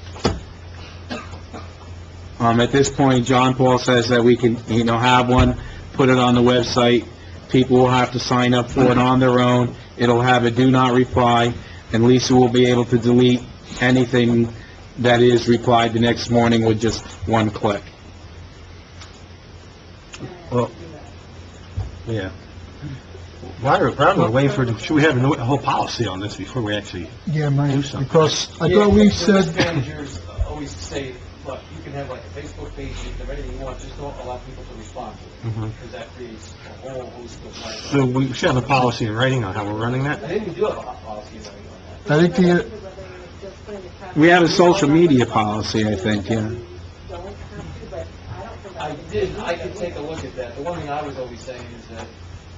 At this point, John Paul says that we can, have one, put it on the website, people will have to sign up for it on their own, it'll have a do not reply, and Lisa will be able to delete anything that is replied the next morning with just one click. Well, yeah. Probably wait for, should we have a whole policy on this before we actually Yeah, Mike, do something? because I thought we said, Managers always say, look, you can have like a Facebook page, you can have anything you want, just don't allow people to respond to it, because that creates a whole host of... So we should have a policy in writing on how we're running that? I think we do have a policy on that. I think We have a social media policy, I think, yeah. I could take a look at that. The one thing I was always saying is that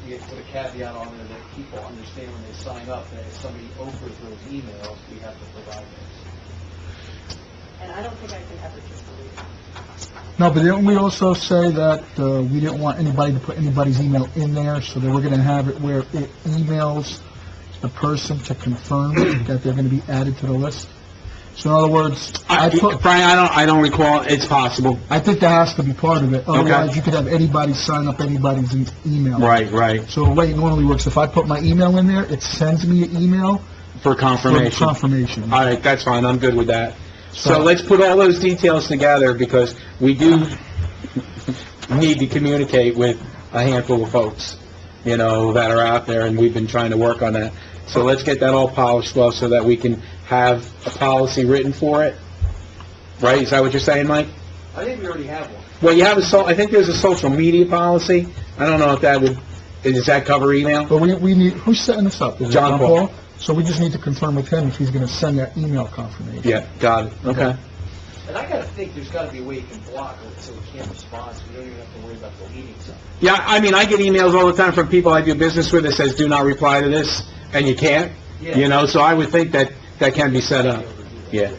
you put a caveat on there that people understand when they sign up, that if somebody opens those emails, we have to provide those. And I don't think I can have it just deleted. No, but didn't we also say that we didn't want anybody to put anybody's email in there, so that we're going to have it where it emails the person to confirm that they're going to be added to the list? So in other words, Brian, I don't recall, it's possible. I think that has to be part of it. Otherwise, you could have anybody sign up anybody's email. Right. So the way it normally works, if I put my email in there, it sends me an email For confirmation. for confirmation. All right, that's fine, I'm good with that. So let's put all those details together, because we do need to communicate with a handful of folks, that are out there, and we've been trying to work on that. So let's get that all polished well, so that we can have a policy written for it. Right, is that what you're saying, Mike? I think we already have one. Well, you have I think there's a social media policy. I don't know if does that cover email? But we need, who's setting this up? Is it John Paul. So we just need to confirm with him if he's going to send that email confirmation. Yeah, got it, okay. And I gotta think there's gotta be a way you can block it so we can't respond, so we don't even have to worry about deleting something. Yeah, I mean, I get emails all the time from people I do business with that says, do not reply to this, and you can't, so I would think that can be set up. Yeah.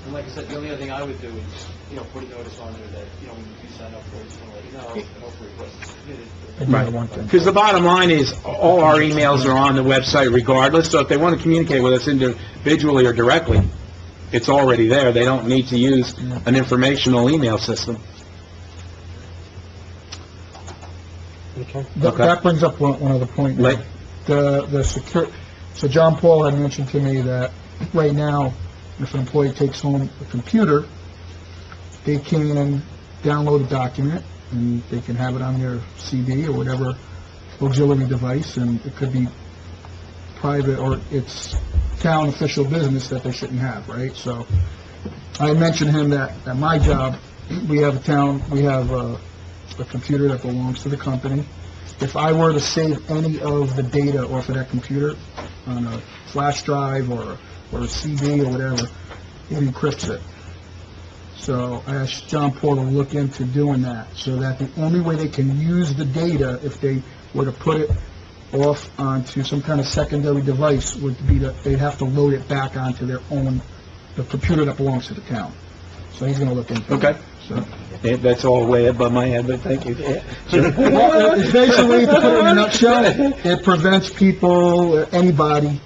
And like I said, the only other thing I would do is, put a notice on there that, when you do sign up for it, just wanna let you know, and hopefully request is submitted. Right, because the bottom line is, all our emails are on the website regardless, so if they want to communicate with us individually or directly, it's already there. They don't need to use an informational email system. Okay. That brings up one other point. Right. So John Paul had mentioned to me that right now, if an employee takes home a computer, they can download a document, and they can have it on their CD or whatever auxiliary device, and it could be private, or it's town official business that they shouldn't have, right? So I mentioned to him that at my job, we have a computer that belongs to the company. If I were to save any of the data off of that computer on a flash drive or a CD or whatever, it encrypts it. So I asked John Paul to look into doing that, so that the only way they can use the data, if they were to put it off onto some kind of secondary device, would be that they'd have to load it back onto the computer that belongs to the town. So he's going to look into it. Okay. So. Yeah, that's all way above my head, but thank you. Well, it's basically, to put it in a nutshell, it prevents people, anybody,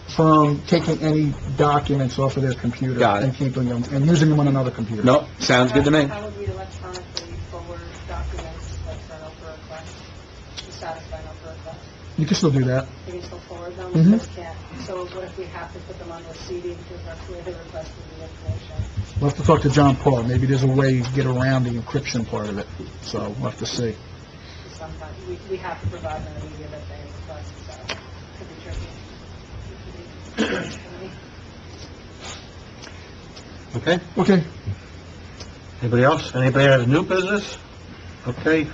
from taking any documents off of their computer. Got it. And keeping them, and using them on another computer. No, sounds good to me. How would we electronically forward documents, like for an Oprah request, to satisfy an Oprah request? You can still do that. We can still forward them, Mhm. we just can't. So what if we have to put them on a CD because that's where they requested the information? We'll have to talk to John Paul. Maybe there's a way to get around the encryption part of it. So we'll have to see. Sometimes, we have to provide them the media that they request, so it could be tricky. Okay. Okay. Anybody else? Anybody have new business? Okay.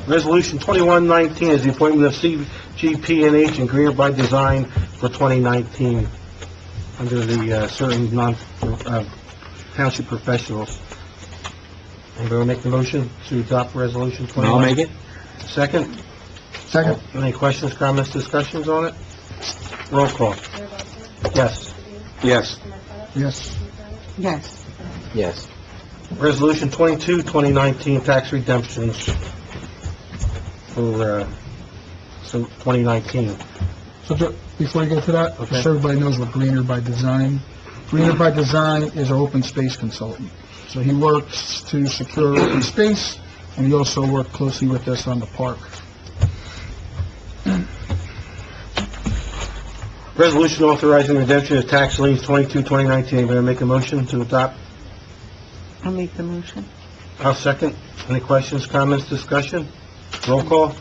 Resolution 2119 is the appointment of CGP&H and Greener by Design for 2019 under the certain township professionals. Anybody want to make the motion to adopt resolution 21? I'll make it. Second? Second. Any questions, comments, discussions on it? Roll call. Yes. Yes. Yes. Yes. Yes. Resolution 22, 2019, tax redemptions for, 2019. So before you get to that, Okay. just so everybody knows what Greener by Design. Greener by Design is our open space consultant. So he works to secure open space, and he also worked closely with us on the park. Resolution authorizing redemption of tax liens 22, 2019. Anybody make a motion to adopt? I'll make the motion. I'll second. Any questions, comments, discussion? Roll call?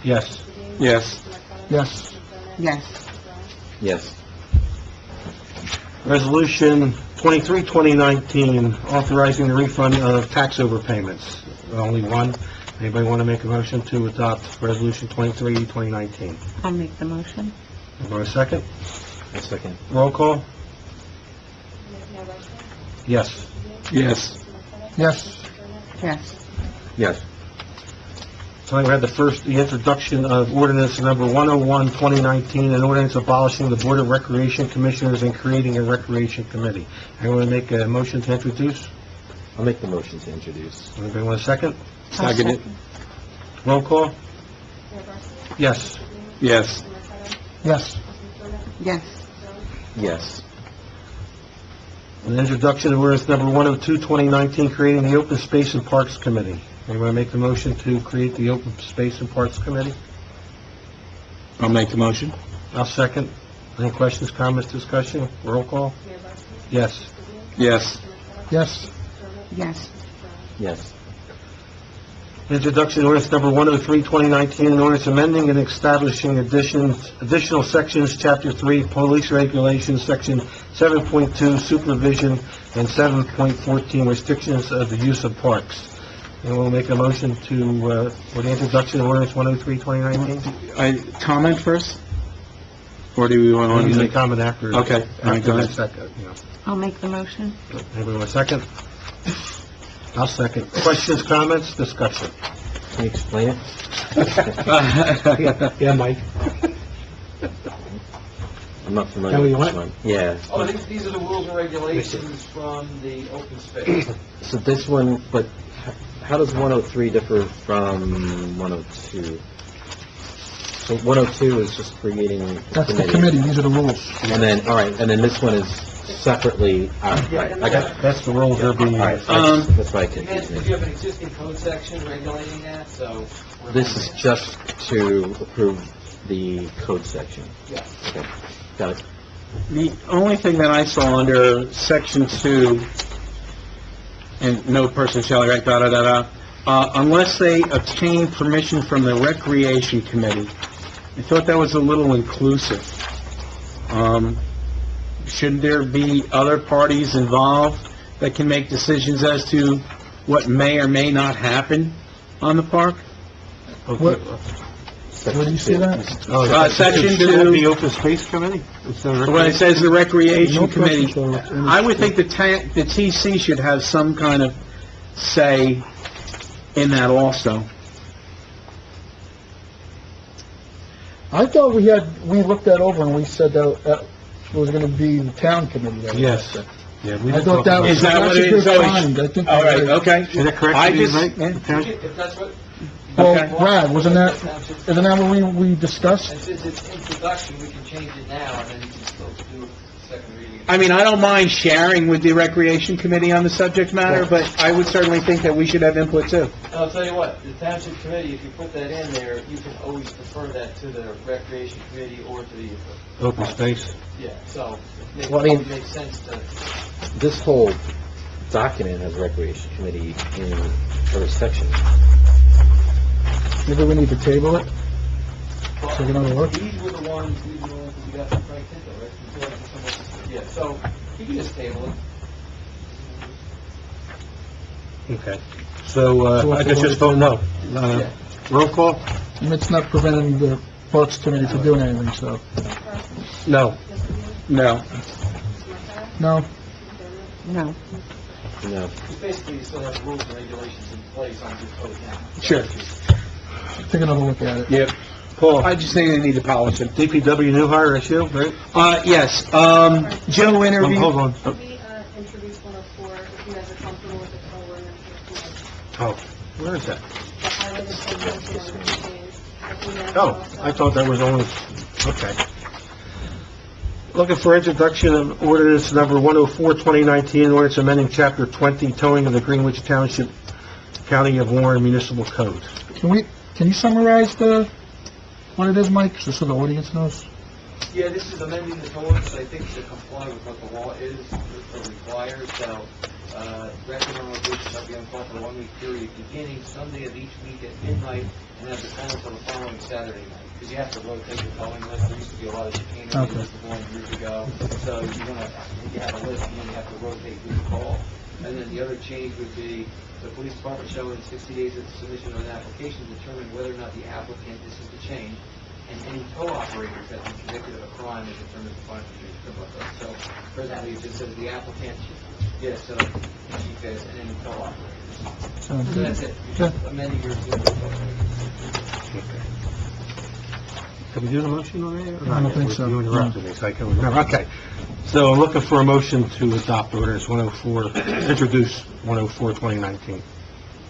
Yes. Yes. Yes. Yes. Yes. Resolution 23, 2019, authorizing the refund of tax overpayments. Only one. Anybody want to make a motion to adopt Resolution 23, 2019? I'll make the motion. Anybody second? A second. Roll call? Yes. Yes. Yes. Yes. Yes. Tonight we have the introduction of ordinance number 101, 2019, an ordinance abolishing the Board of Recreation Commissioners and creating a Recreation Committee. Anyone make a motion to introduce? I'll make the motion to introduce. Anybody want a second? Second it. Roll call? Mayor Barsney? Yes. Yes. Mr. Marqueta? Yes. Councilman Turner? Yes. Jones? Yes. An introduction of ordinance number 102, 2019, creating the Open Space and Parks Committee. Anyone make the motion to create the Open Space and Parks Committee? I'll make the motion. I'll second. Any questions, comments, discussion? Roll call? Mayor Barsney? Yes. Mr. Bean? Yes. Mr. Marqueta? Yes. Mr. Turner? Yes. Mr. Jones? Yes. Introduction ordinance number 103, 2019, an ordinance amending and establishing additional sections, Chapter 3, Police Regulations, Section 7.2, Supervision, and 7.14, Restrictions of the Use of Parks. And we'll make a motion to, for the introduction of ordinance 103, 2019? Comment first? Or do we want Maybe to... make comment after. Okay. All right, go ahead. Second, you know. I'll make the motion. Anybody want a second? I'll second. Questions, comments, discussion? Can you explain it? Yeah, Mike. I'm not familiar Tell with me this what? one. Yeah. Oh, these are the rules and regulations from the open space. So this one, but how does 103 differ from 102? So 102 is just creating a That's the committee, these are the rules. And then, all right, and then this one is separately, right, I got, That's the rules they're being... all right, that's why I If confused you me. have an existing code section regulating that, so... This is just to approve the code section. Yeah. Okay, got it. The only thing that I saw under Section 2, and no person shall erect, unless they obtain permission from the Recreation Committee, I thought that was a little inclusive. Shouldn't there be other parties involved that can make decisions as to what may or may not happen on the park? What- Where do you see that? Section 2. The Open Space Committee? When it says the Recreation No Committee, person shall- I would think the TC should have some kind of say in that also. I thought we looked that over and we said that it was gonna be the town committee. that would Yes. have Yeah, we I did thought talk that about was- Is that what it is? That's a good find. I think All right, you're right. okay. Is that correct? I Steve, just, right? yeah. Township? If that's what... Well, Okay. Brad, isn't that what we discussed? And since it's introduction, we can change it now, and then you can still do a second reading. I mean, I don't mind sharing with the Recreation Committee on the subject matter, but I would certainly think that we should have input too. And I'll tell you what, the Township Committee, if you put that in there, you can always defer that to the Recreation Committee or to the... Open Space? Yeah, so it Well, I mean- makes sense to... This whole document has Recreation Committee in every section. Maybe we need to table it? Take another look? These were the ones we got from Frank Tinto, right? Before it was someone- Yeah, so you can just table it. Okay. So, I guess just vote no. Yeah. Roll call? And it's not preventing the Parks Committee from doing anything, so, No. No. no. No. No. It's basically, you still have rules and regulations in place on this code now. Sure. Take another look at it. Yep. Paul? I just think they need to polish it. DPW new hire issue, right? Yes, Joe interviewed... Hold on. Can we introduce 104 if you guys are comfortable with the total ordinance? Oh, where is that? The highlighted segments and everything. Oh, I thought that was only, okay. Looking for introduction of ordinance number 104, 2019, ordinance amending Chapter 20, towing of the Greenwich Township, County of Warren Municipal Code. Can you summarize what it is, Mike, just so the audience knows? Yeah, this is amending the code, I think, to comply with what the law is or requires, so, record on location shall be on call for a 1-week period beginning Sunday of each week at midnight and have the time until the following Saturday night. Because you have to rotate the towing list, there used to be a lot of chicanery Okay. lists going years ago, so you have a list and then you have to rotate who to call. And then the other change would be, the police department shall in 60 days of the submission of an application determine whether or not the applicant, this is the change, and any co-operators that have been convicted of a crime is determined to find the criminal code. So presently it just says the applicant, yes, so CPAS, and any co-operators. Sounds So good. that's it. Yeah. Amending your existing code. Can we do the motion on that? I don't think so. You interrupted me, so I can't remember. Okay. So I'm looking for a motion to adopt ordinance 104, introduce 104, 2019.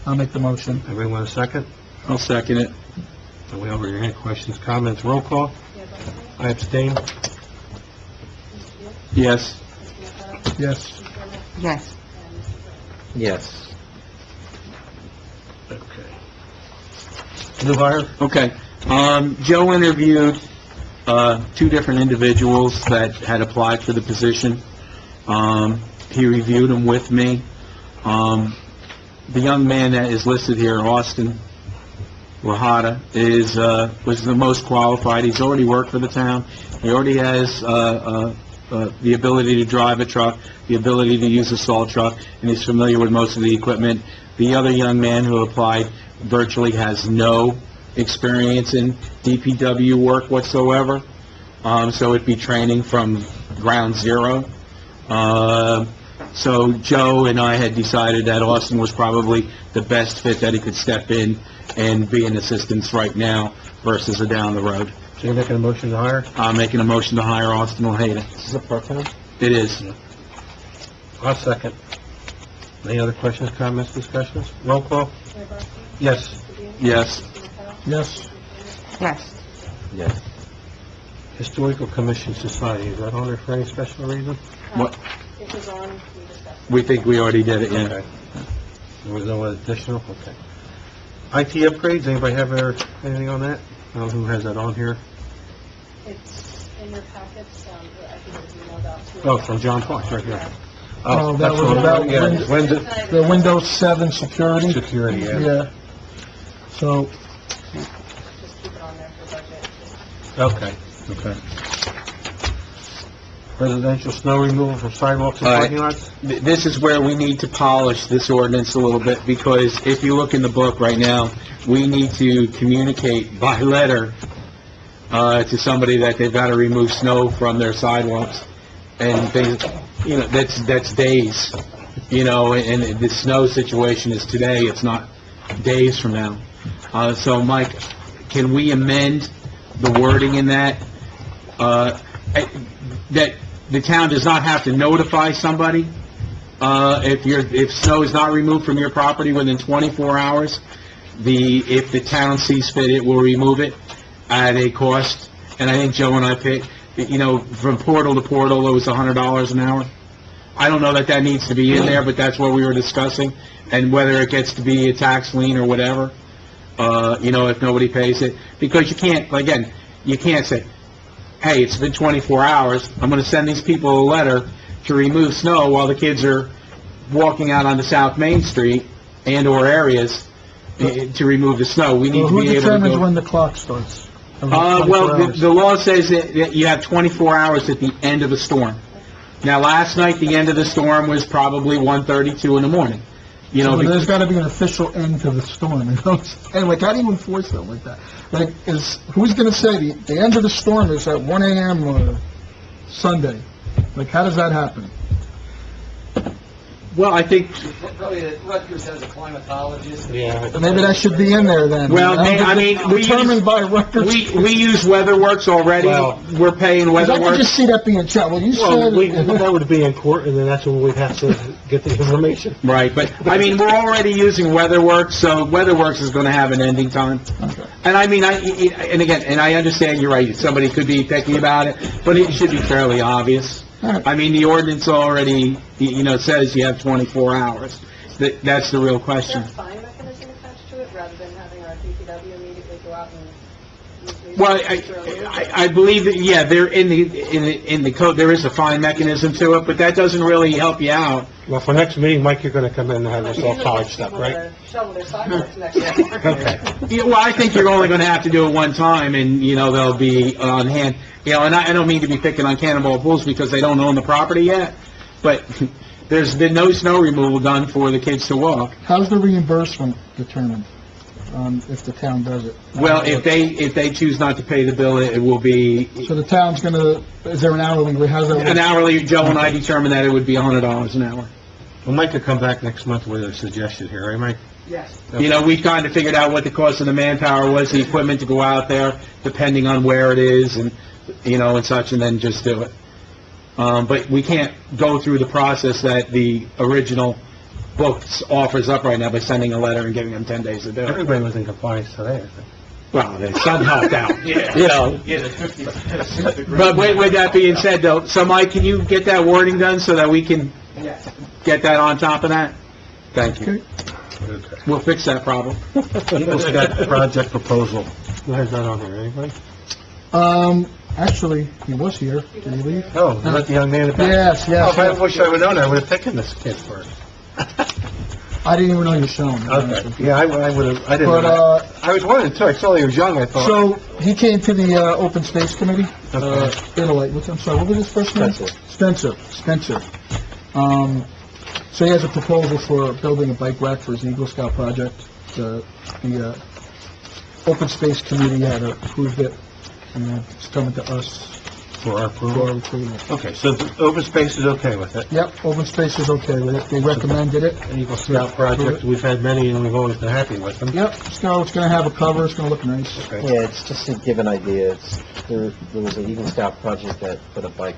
I'll make the motion. Everybody want a second? I'll second it. So we already had questions, comments, roll call. I abstain. Yes. Yes. Yes. Yes. Okay. New hire? Okay. Joe interviewed, two different individuals that had applied for the position. He reviewed them with me. The young man that is listed here, Austin Wahada, was the most qualified. He's already worked for the town. He already has, the ability to drive a truck, the ability to use a salt truck, and he's familiar with most of the equipment. The other young man who applied virtually has no experience in DPW work whatsoever, so it'd be training from ground zero. So Joe and I had decided that Austin was probably the best fit, that he could step in and be an assistant right now versus a down the road. So you're making a motion to hire? I'm making a motion to hire Austin Ojeda. This is a part-time? It is. I'll second. Any other questions, comments, discussions? Roll call? Yes. Yes. Yes. Yes. Yes. Historical Commission Society, is that on there for any special reason? What? It was on, we discussed. We think we already did it, yeah. Okay. There was no additional? Okay. IT upgrades, anybody have anything on that? I don't know who has that on here. It's in your packets, I think it was emailed out to you. Oh, from John Fox, right here. Oh, that that's was what- about yeah, the Windows 7 security. Security, yeah. Yeah. So, Just keep it on there for budget. Okay, okay. Residential snow removal for sidewalks and All right. parking lots? This is where we need to polish this ordinance a little bit, because if you look in the book right now, we need to communicate by letter to somebody that they've got to remove snow from their sidewalks. And things, that's days, and the snow situation is today, it's not days from now. So Mike, can we amend the wording in that, that the town does not have to notify somebody, if snow is not removed from your property within 24 hours, if the town sees fit, it will remove it at a cost, and I think Joe and I picked, from portal to portal, it was $100 an hour. I don't know that needs to be in there, but that's what we were discussing, and whether it gets to be a tax lien or whatever, if nobody pays it, because you can't say, hey, it's been 24 hours, I'm going to send these people a letter to remove snow while the kids are walking out onto South Main Street and/or areas to remove the snow. We need to who be able to determines go... when the clock starts? The law says that you have 24 hours at the end of a storm. Now, last night, the end of the storm was probably 1:32 in the morning. So there's got to be an official end to the storm. And how do you enforce something like that? Who's going to say the end of the storm is at 1 a.m. Sunday? How does that happen? Well, I think... Probably Rutgers has a climatologist. Yeah. Maybe that should be in there then. Well, we determined by Rutgers. We use WeatherWorks already. Well, we're paying I could WeatherWorks. just see that being checked. Well, you Well, said... that would be in court, and then that's when we'd have to get the information. Right, but, we're already using WeatherWorks, so WeatherWorks is going to have an ending time. Okay. And I understand you're right, somebody could be picky about it, but it should be fairly obvious. All right. The ordinance already, says you have 24 hours. That's the real question. Is there a fine mechanism attached to it, rather than having our DPW immediately go out and... Well, I believe that, yeah, there, in the code, there is a fine mechanism to it, but that doesn't really help you out. Well, for next meeting, Mike, you're going to come in and have this all polished up, right? Shovel their sidewalks next year. Okay. Yeah, well, I think you're only going to have to do it one time, and, they'll be on hand. And I don't mean to be picking on Cannonball Pools because they don't own the property yet, but there's been no snow removal done for the kids to walk. How's the reimbursement determined, if the town does it? Well, if they choose not to pay the bill, it will be So the town's gonna, is there an hourly, how's that work? an hourly. Joe and I determined that it would be $100 an hour. Well, Mike could come back next month with a suggestion here, right, Mike? Yes. You know, we kind of figured out what the cost of the manpower was, the equipment to go out there, depending on where it is, and, you know, and such, and then just do it. But we can't go through the process that the original book offers up right now by sending a letter and giving them 10 days to do it. Everybody was in compliance today, I think. Well, the sun helped out, Yeah. you know. Yeah, the 50 But with that being said, though, so Mike, can you get that wording done so that we can Yes. get that on top of that? Thank you. Okay. We'll fix that problem. Eagle Scout project proposal. Who has that on here, anybody? Actually, he was here. Did he leave? Oh, is that the young man in the back? Yes, yes. Oh, if I wish I would known, I would have taken this kid first. I didn't even know you were showing. Okay, yeah, I would have, I didn't But, know. I was wondering too, I saw he was young, I thought. So, he came to the, Open Space Committee, Okay. Italy, I'm sorry, what was his first name? Spencer. So he has a proposal for building a bike rack for his Eagle Scout project. The Open Space Committee had approved it, and it's coming to us For our for our approval? approval. Okay, so the Open Space is okay with it? Yep, Open Space is okay with it, they recommended it. Eagle Scout project, we've had many and we've always been happy with them. Yep, it's gonna have a cover, it's gonna look nice. Okay. Yeah, it's just to give an idea, there was an Eagle Scout project that put a bike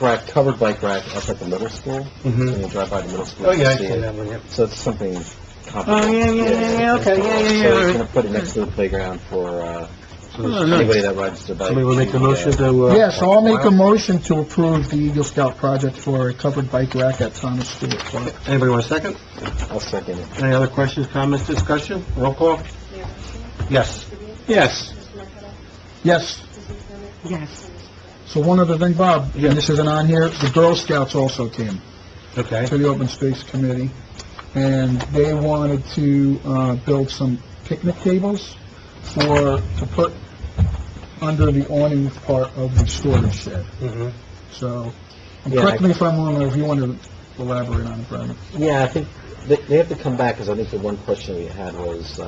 rack, covered bike rack up at the middle school. Mhm. When you drive by the middle school, Oh, you yeah, I see see it. that one, yep. So it's something Oh, complicated. yeah, okay, yeah. So it's gonna put it next to the playground for, So anybody that rides the bike. somebody will make a motion to, Yeah, so I'll make a motion to approve the Eagle Scout project for a covered bike rack at Thomas Stewart Park. Anybody want a second? I'll second it. Any other questions, comments, discussion? Roll call? Mayor Barsney? Yes. Mr. Bean? Yes. Mr. Marqueta? Yes. Mrs. McDermott? Yes. So one other thing, Bob, Yeah. and this isn't on here, the Girl Scouts also came Okay. to the Open Space Committee, and they wanted to, build some picnic tables to put under the awning part of the storage shed. Mm-hmm. So, and Yeah, correct me if I'm wrong, or if you want to elaborate on it, Brian. Yeah, I think they have to come back, because I think the one question we had was,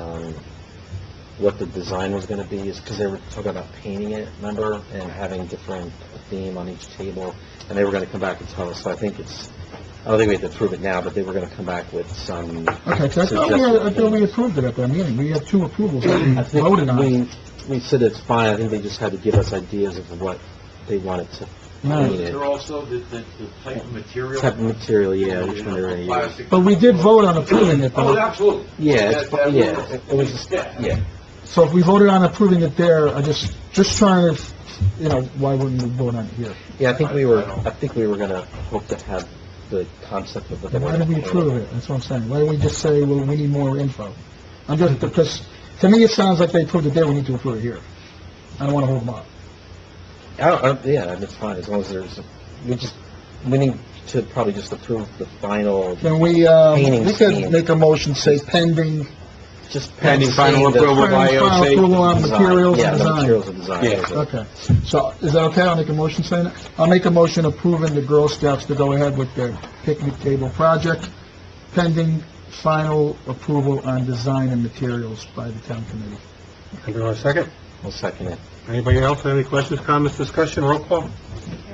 what the design was gonna be, is because they were talking about painting it, remember, and having different theme on each table, and they were gonna come back and tell us, so I think I don't think we have to approve it now, but they were gonna come back with some... Okay, 'cause I thought we approved it at that meeting. We had 2 approvals that we I think voted on. we said it's fine, I think they just had to give us ideas of what they wanted to paint it. There also the type of material. Type of material, yeah, which one they're gonna use. Plastic. But we did vote on approving it, Oh, though. absolutely. Yeah, That yeah, was- it was just, yeah. So if we voted on approving it there, I just trying to, why wouldn't we vote on it here? Yeah, I think we were gonna hope to have the concept of what they Then why wanted did to we paint. approve it? That's what I'm saying. Why don't we just say, well, we need more info? I'm just, because, to me, it sounds like they approved it there, we need to approve it here. I don't want to hold them up. Yeah, that's fine, as long as we need to probably just approve the final, Can we, Painting we could scheme. make a motion, say pending, just Pending final seeing the- approval by final OC. approval on design. materials Yeah, and the design. materials and design. Yeah. Okay, so, is that okay? I'll make a motion saying that? I'll make a motion approving the Girl Scouts to go ahead with the picnic table project, pending final approval on design and materials by the town committee. Anybody want a second? I'll second it. Anybody else, any questions, comments, discussion? Roll call? Mayor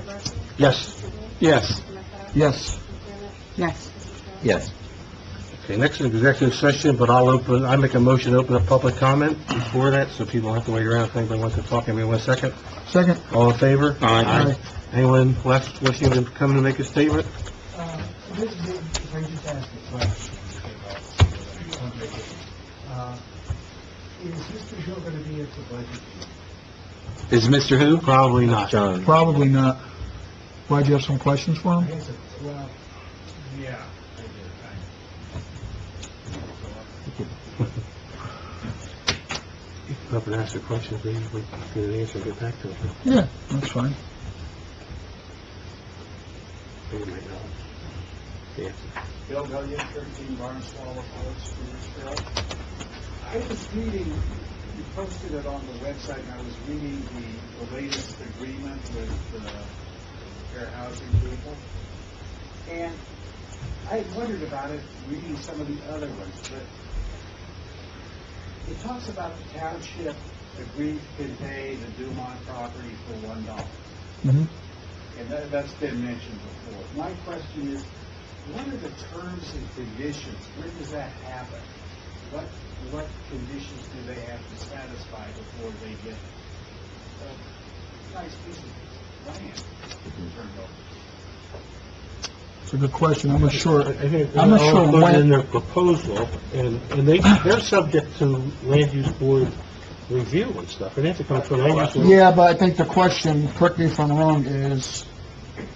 Barsney? Yes. Mr. Bean? Yes. Mr. Marqueta? Yes. Mrs. McDermott? Yes. Mrs. Jones? Yes. Okay, next is executive session, but I make a motion to open a public comment before that, so people don't have to wait around if anybody wants to talk. Anybody want a second? Second? All in favor? Aye. Anyone left wishing to come to make a statement? Is Mr. Hill going to be at the budget? Is Mr. Who? Probably not. John, Probably not. Why'd you have some questions for him? Well, yeah, I did. You can come up and ask the questions, we get an answer and get back to them. Yeah, that's fine. They might know the answer. Bill Elliott, 13 Barnswall Court, Steversville. I was reading, you posted it on the website, and I was reading the latest agreement with the fair housing people. And I had wondered about it, reading some of the other ones, but it talks about the township agreed to convey the Dumont property for $1. Mm-hmm. And that's been mentioned before. My question is, what are the terms and conditions? Where does that happen? What conditions do they have to satisfy before they get a nice piece of land turned over? It's a good question. I'm not sure. I think I'm not they're sure all included in when. their proposal, and they're subject to land use board review and stuff, and they have to come from land use board. Yeah, but I think the question, correct me if I'm wrong, is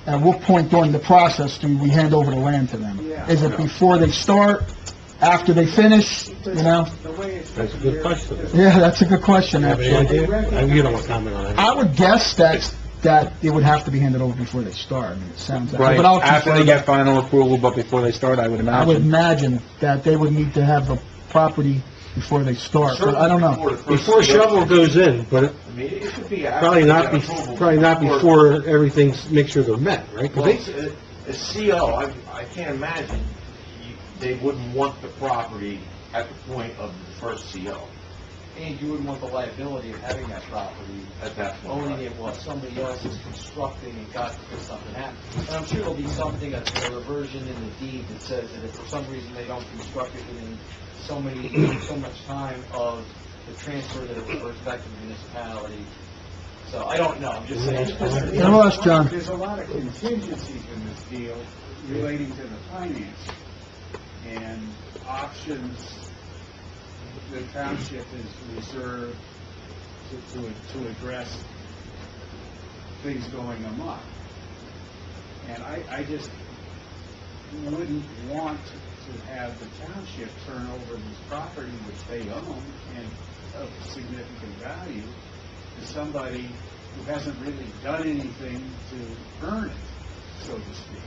at what point during the process do we hand over the land to them? Yeah. Is it before they start, after they finish, you know? The way it's That's a good here, question. Yeah, that's a good question, You have any actually. idea? You don't want to comment on that. I would guess that it would have to be handed over before they start. I mean, it sounds like. Right, But I'll after they confirm get final approval, but before they start, I would I would imagine. imagine that they would need to have the property before they start, but I don't know. Before shovel goes in, but I mean, it could be. probably not before everything's, make sure they're met, right? 'Cause Well, a CO, I can't imagine they wouldn't want the property at the point of the first CO. And you wouldn't want the liability of having that property, At that point. owning it while somebody else is constructing and God forbid something happens. And I'm sure there'll be something, a reversion in the deed that says that if for some reason they don't construct it within so much time of the transfer, that it reverts back to the municipality. So I don't know, I'm just saying. Yeah, well, that's John. There's a lot of contingencies in this deal relating to the financing and options the township is reserved to address things going amok. And I just wouldn't want to have the township turn over this property which they own and of significant value to somebody who hasn't really done anything to earn it, so to speak.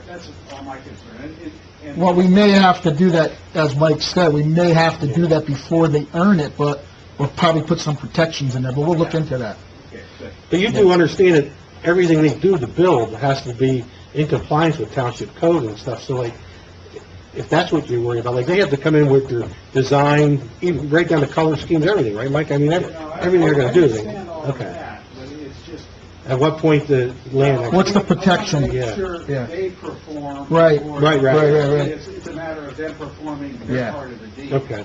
That's all my concern. And Well, we may have to do that, as Mike said, we may have to do that before they earn it, but we'll probably put some protections in there, but we'll look into that. Okay, good. But you do understand that everything they do to build has to be in compliance with township code and stuff, so like, if that's what you're worried about, like, they have to come in with their design, even right down to color schemes, everything, right, Mike? I mean, everything they're gonna do, I understand all of okay. that, but it's just... At what point the land... What's the protection? I want to make Yeah, sure yeah. they perform... Right, before- right. It's a matter of them performing their Yeah. part of the deal. Okay.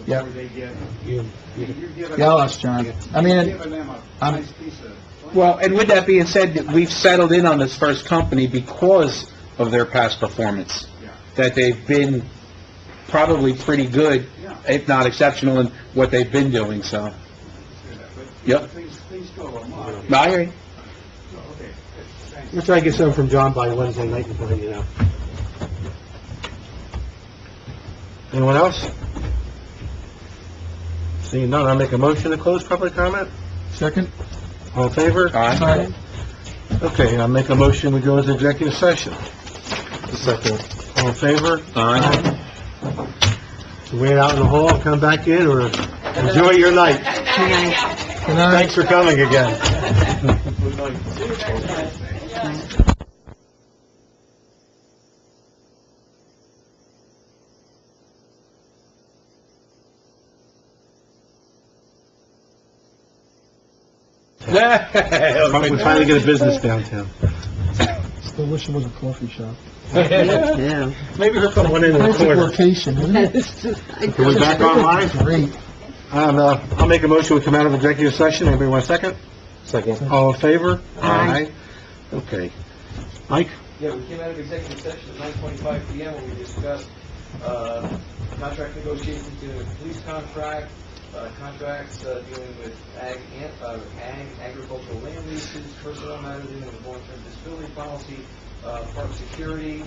Yep. Before they get... You- You're giving Yeah, I'll them- ask John. I you're mean, giving them a I'm- nice piece of... land. Well, and with that being said, that we've settled in on this first company because of their past performance. Yeah. That they've been probably pretty good, Yeah. if not exceptional, in what they've been doing, so. But Yep. Things go amok. No, I hear you. Okay, thanks. We'll try to get something from John by Wednesday night and find it out. Anyone else? Seeing none, I'll make a motion to close public comment. second? All in favor? Aye. Okay, I'll make a motion, we go into executive session. Second. All in favor? Aye. Wait out in the hall, come back in, or enjoy your night. Good night. Good night. Thanks for coming again. We finally get a business downtown. Still wish it was a coffee shop. Yeah. Maybe we'll put one in the Perfect corner. location, isn't it? Are we back on live? Great. I'll make a motion, we come out of executive session. Anybody want a second? Second. All in favor? Aye. Okay. Mike? Yeah, we came out of executive session at 9:25 PM where we discussed, contract negotiations dealing with police contracts dealing with agricultural land leases, personnel matters dealing with long-term disability policy, park security,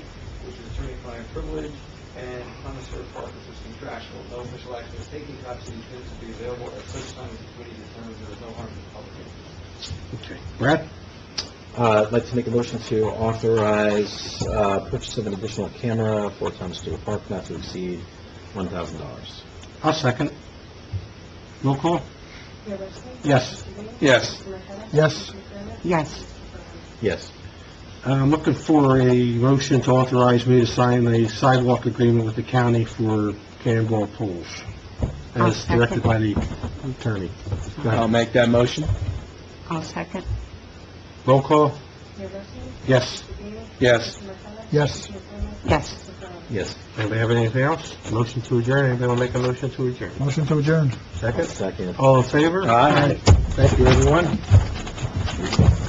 which is attorney-client privilege, and commissary park, which is contractual. No official action is taken. Copies of these minutes will be available at such time as the committee determines there is no harm to the public interest. Okay. Brad? I'd like to make a motion to authorize, purchase of an additional camera for Thomas Stewart Park not to exceed $1,000. I'll second. Roll call? Yes. Yes. Yes. Yes. Yes. I'm looking for a motion to authorize me to sign a sidewalk agreement with the county for cannonball poles, as directed by the attorney. Go I'll ahead. make that motion. I'll second. Roll call? Yes. Yes. Yes. Yes. Yes. Anybody have anything else? Motion to adjourn, anybody want to make a motion to adjourn? Motion to adjourn. Second? Second. All in favor? Aye. Thank you, everyone.